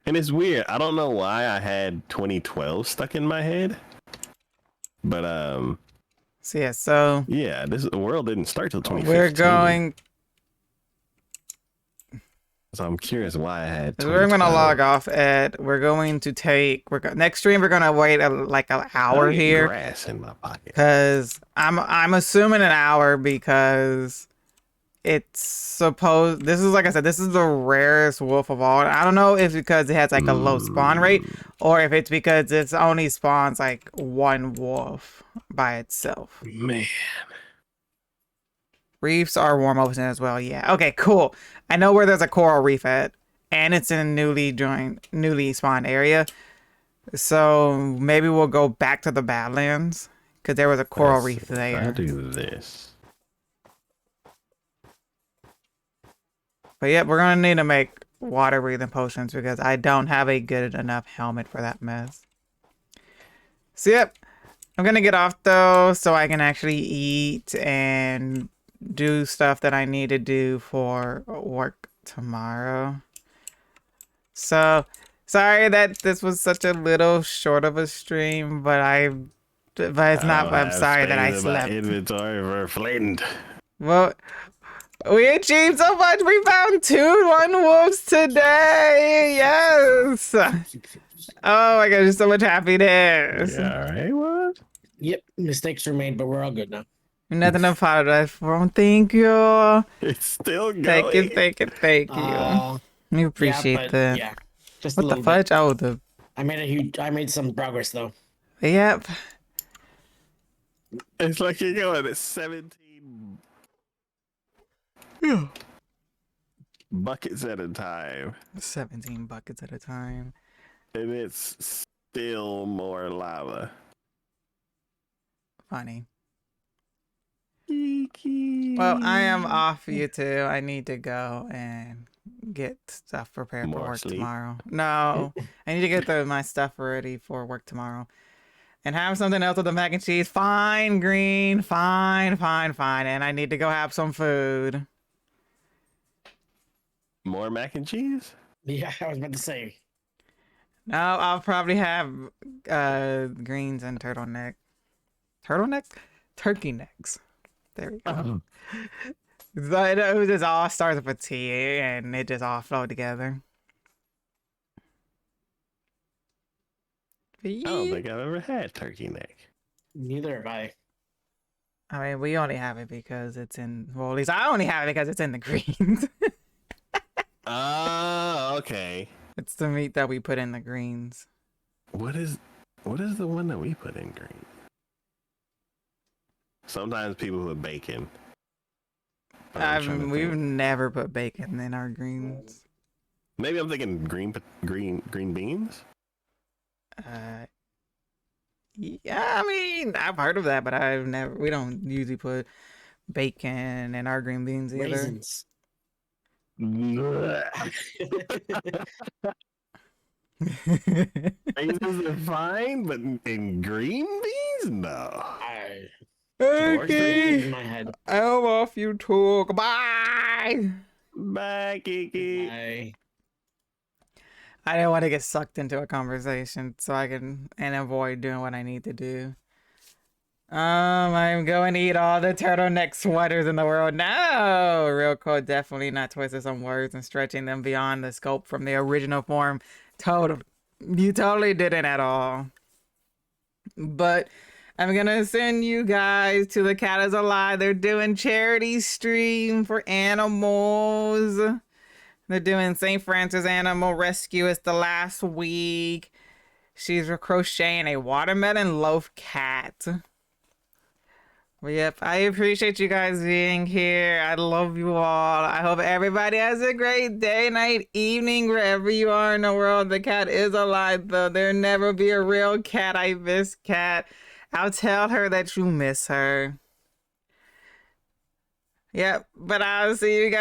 And it's weird. I don't know why I had 2012 stuck in my head. But So yeah, so yeah, the world didn't start till we're 2015. going. So I'm curious why I had We're gonna 2012. log off at. We're going to take. Next stream. We're gonna wait like an I hour don't get here, grass in my pocket. cause I'm assuming an hour because it's supposed. This is like I said. This is the rarest wolf of all. I don't know if because it has like a low spawn rate, or if it's because it's only spawns like one wolf by itself. Man. Reefs are warm ocean as well. Yeah. Okay. Cool. I know where there's a coral reef at, and it's in a newly spawned area. So maybe we'll go back to the Badlands because there was a coral reef If I there. do this. But yeah, we're gonna need to make water breathing potions because I don't have a good enough helmet for that mess. So yep, I'm gonna get off though so I can actually eat and do stuff that I need to do for work tomorrow. So sorry that this was such a little short of a stream, but it's not. don't I'm have sorry that I space in my slept. inventory for flint. Well, we achieved so much. We found 2 wolves today. Yes. Oh my gosh, so much happiness. Yeah, all right, what? Yep, mistakes were made, but we're all good now. Nothing to apologize for. Thank you. It's still going. Thank you. Thank you. Thank you. We appreciate but that. yeah, just a What the little fudge? bit. Oh, the. I made some progress though. Yep. It's like you're going at 17 buckets at a time. 17 buckets at a time. And it's still more lava. Funny. Kiki. Well, I am off you two. I need to go and get stuff prepared for More work sleep. tomorrow. No, I need to get my stuff ready for work tomorrow. And have something else with the mac and cheese. Fine, Green. Fine. And I need to go have some food. More mac and cheese? Yeah, I was about to say. No, I'll probably have greens and turtleneck. Turtleneck? Turkey necks. There we go. So it just all starts with T and it just all flowed together. I don't think I've ever had turkey neck. Neither have I. I mean, we only have it because it's in. Well, at least I only have it because it's in the greens. Oh, okay. It's the meat that we put in the greens. What is the one that we put in green? Sometimes people put bacon. But I'm trying to We've think. never put bacon in our greens. Maybe I'm thinking green beans. Yeah, I mean, I've heard of that, but I've never. We don't usually put bacon in our green beans either. Raisins. Raisins are fine, but in green beans, no. Okay. In my head. I'm off you talk. Bye. Bye, Kiki. I I didn't want to get sucked into a conversation so I can and avoid doing what I need to do. I'm going to eat all the turtleneck sweaters in the world. No, real code, definitely not twisting some words and stretching them beyond the scope from the original form. Total, you totally didn't at all. But I'm gonna send you guys to the Cat is Alive. They're doing charity stream for animals. They're doing St. Francis Animal Rescue. It's the last week. She's crocheting a watermelon loaf cat. Well, yep, I appreciate you guys being here. I love you all. I hope everybody has a great day, night, evening, wherever you are in the world. The cat is alive, though. There'll never be a real cat. I miss Cat. I'll tell her that you miss her. Yep, but I'll see you guys.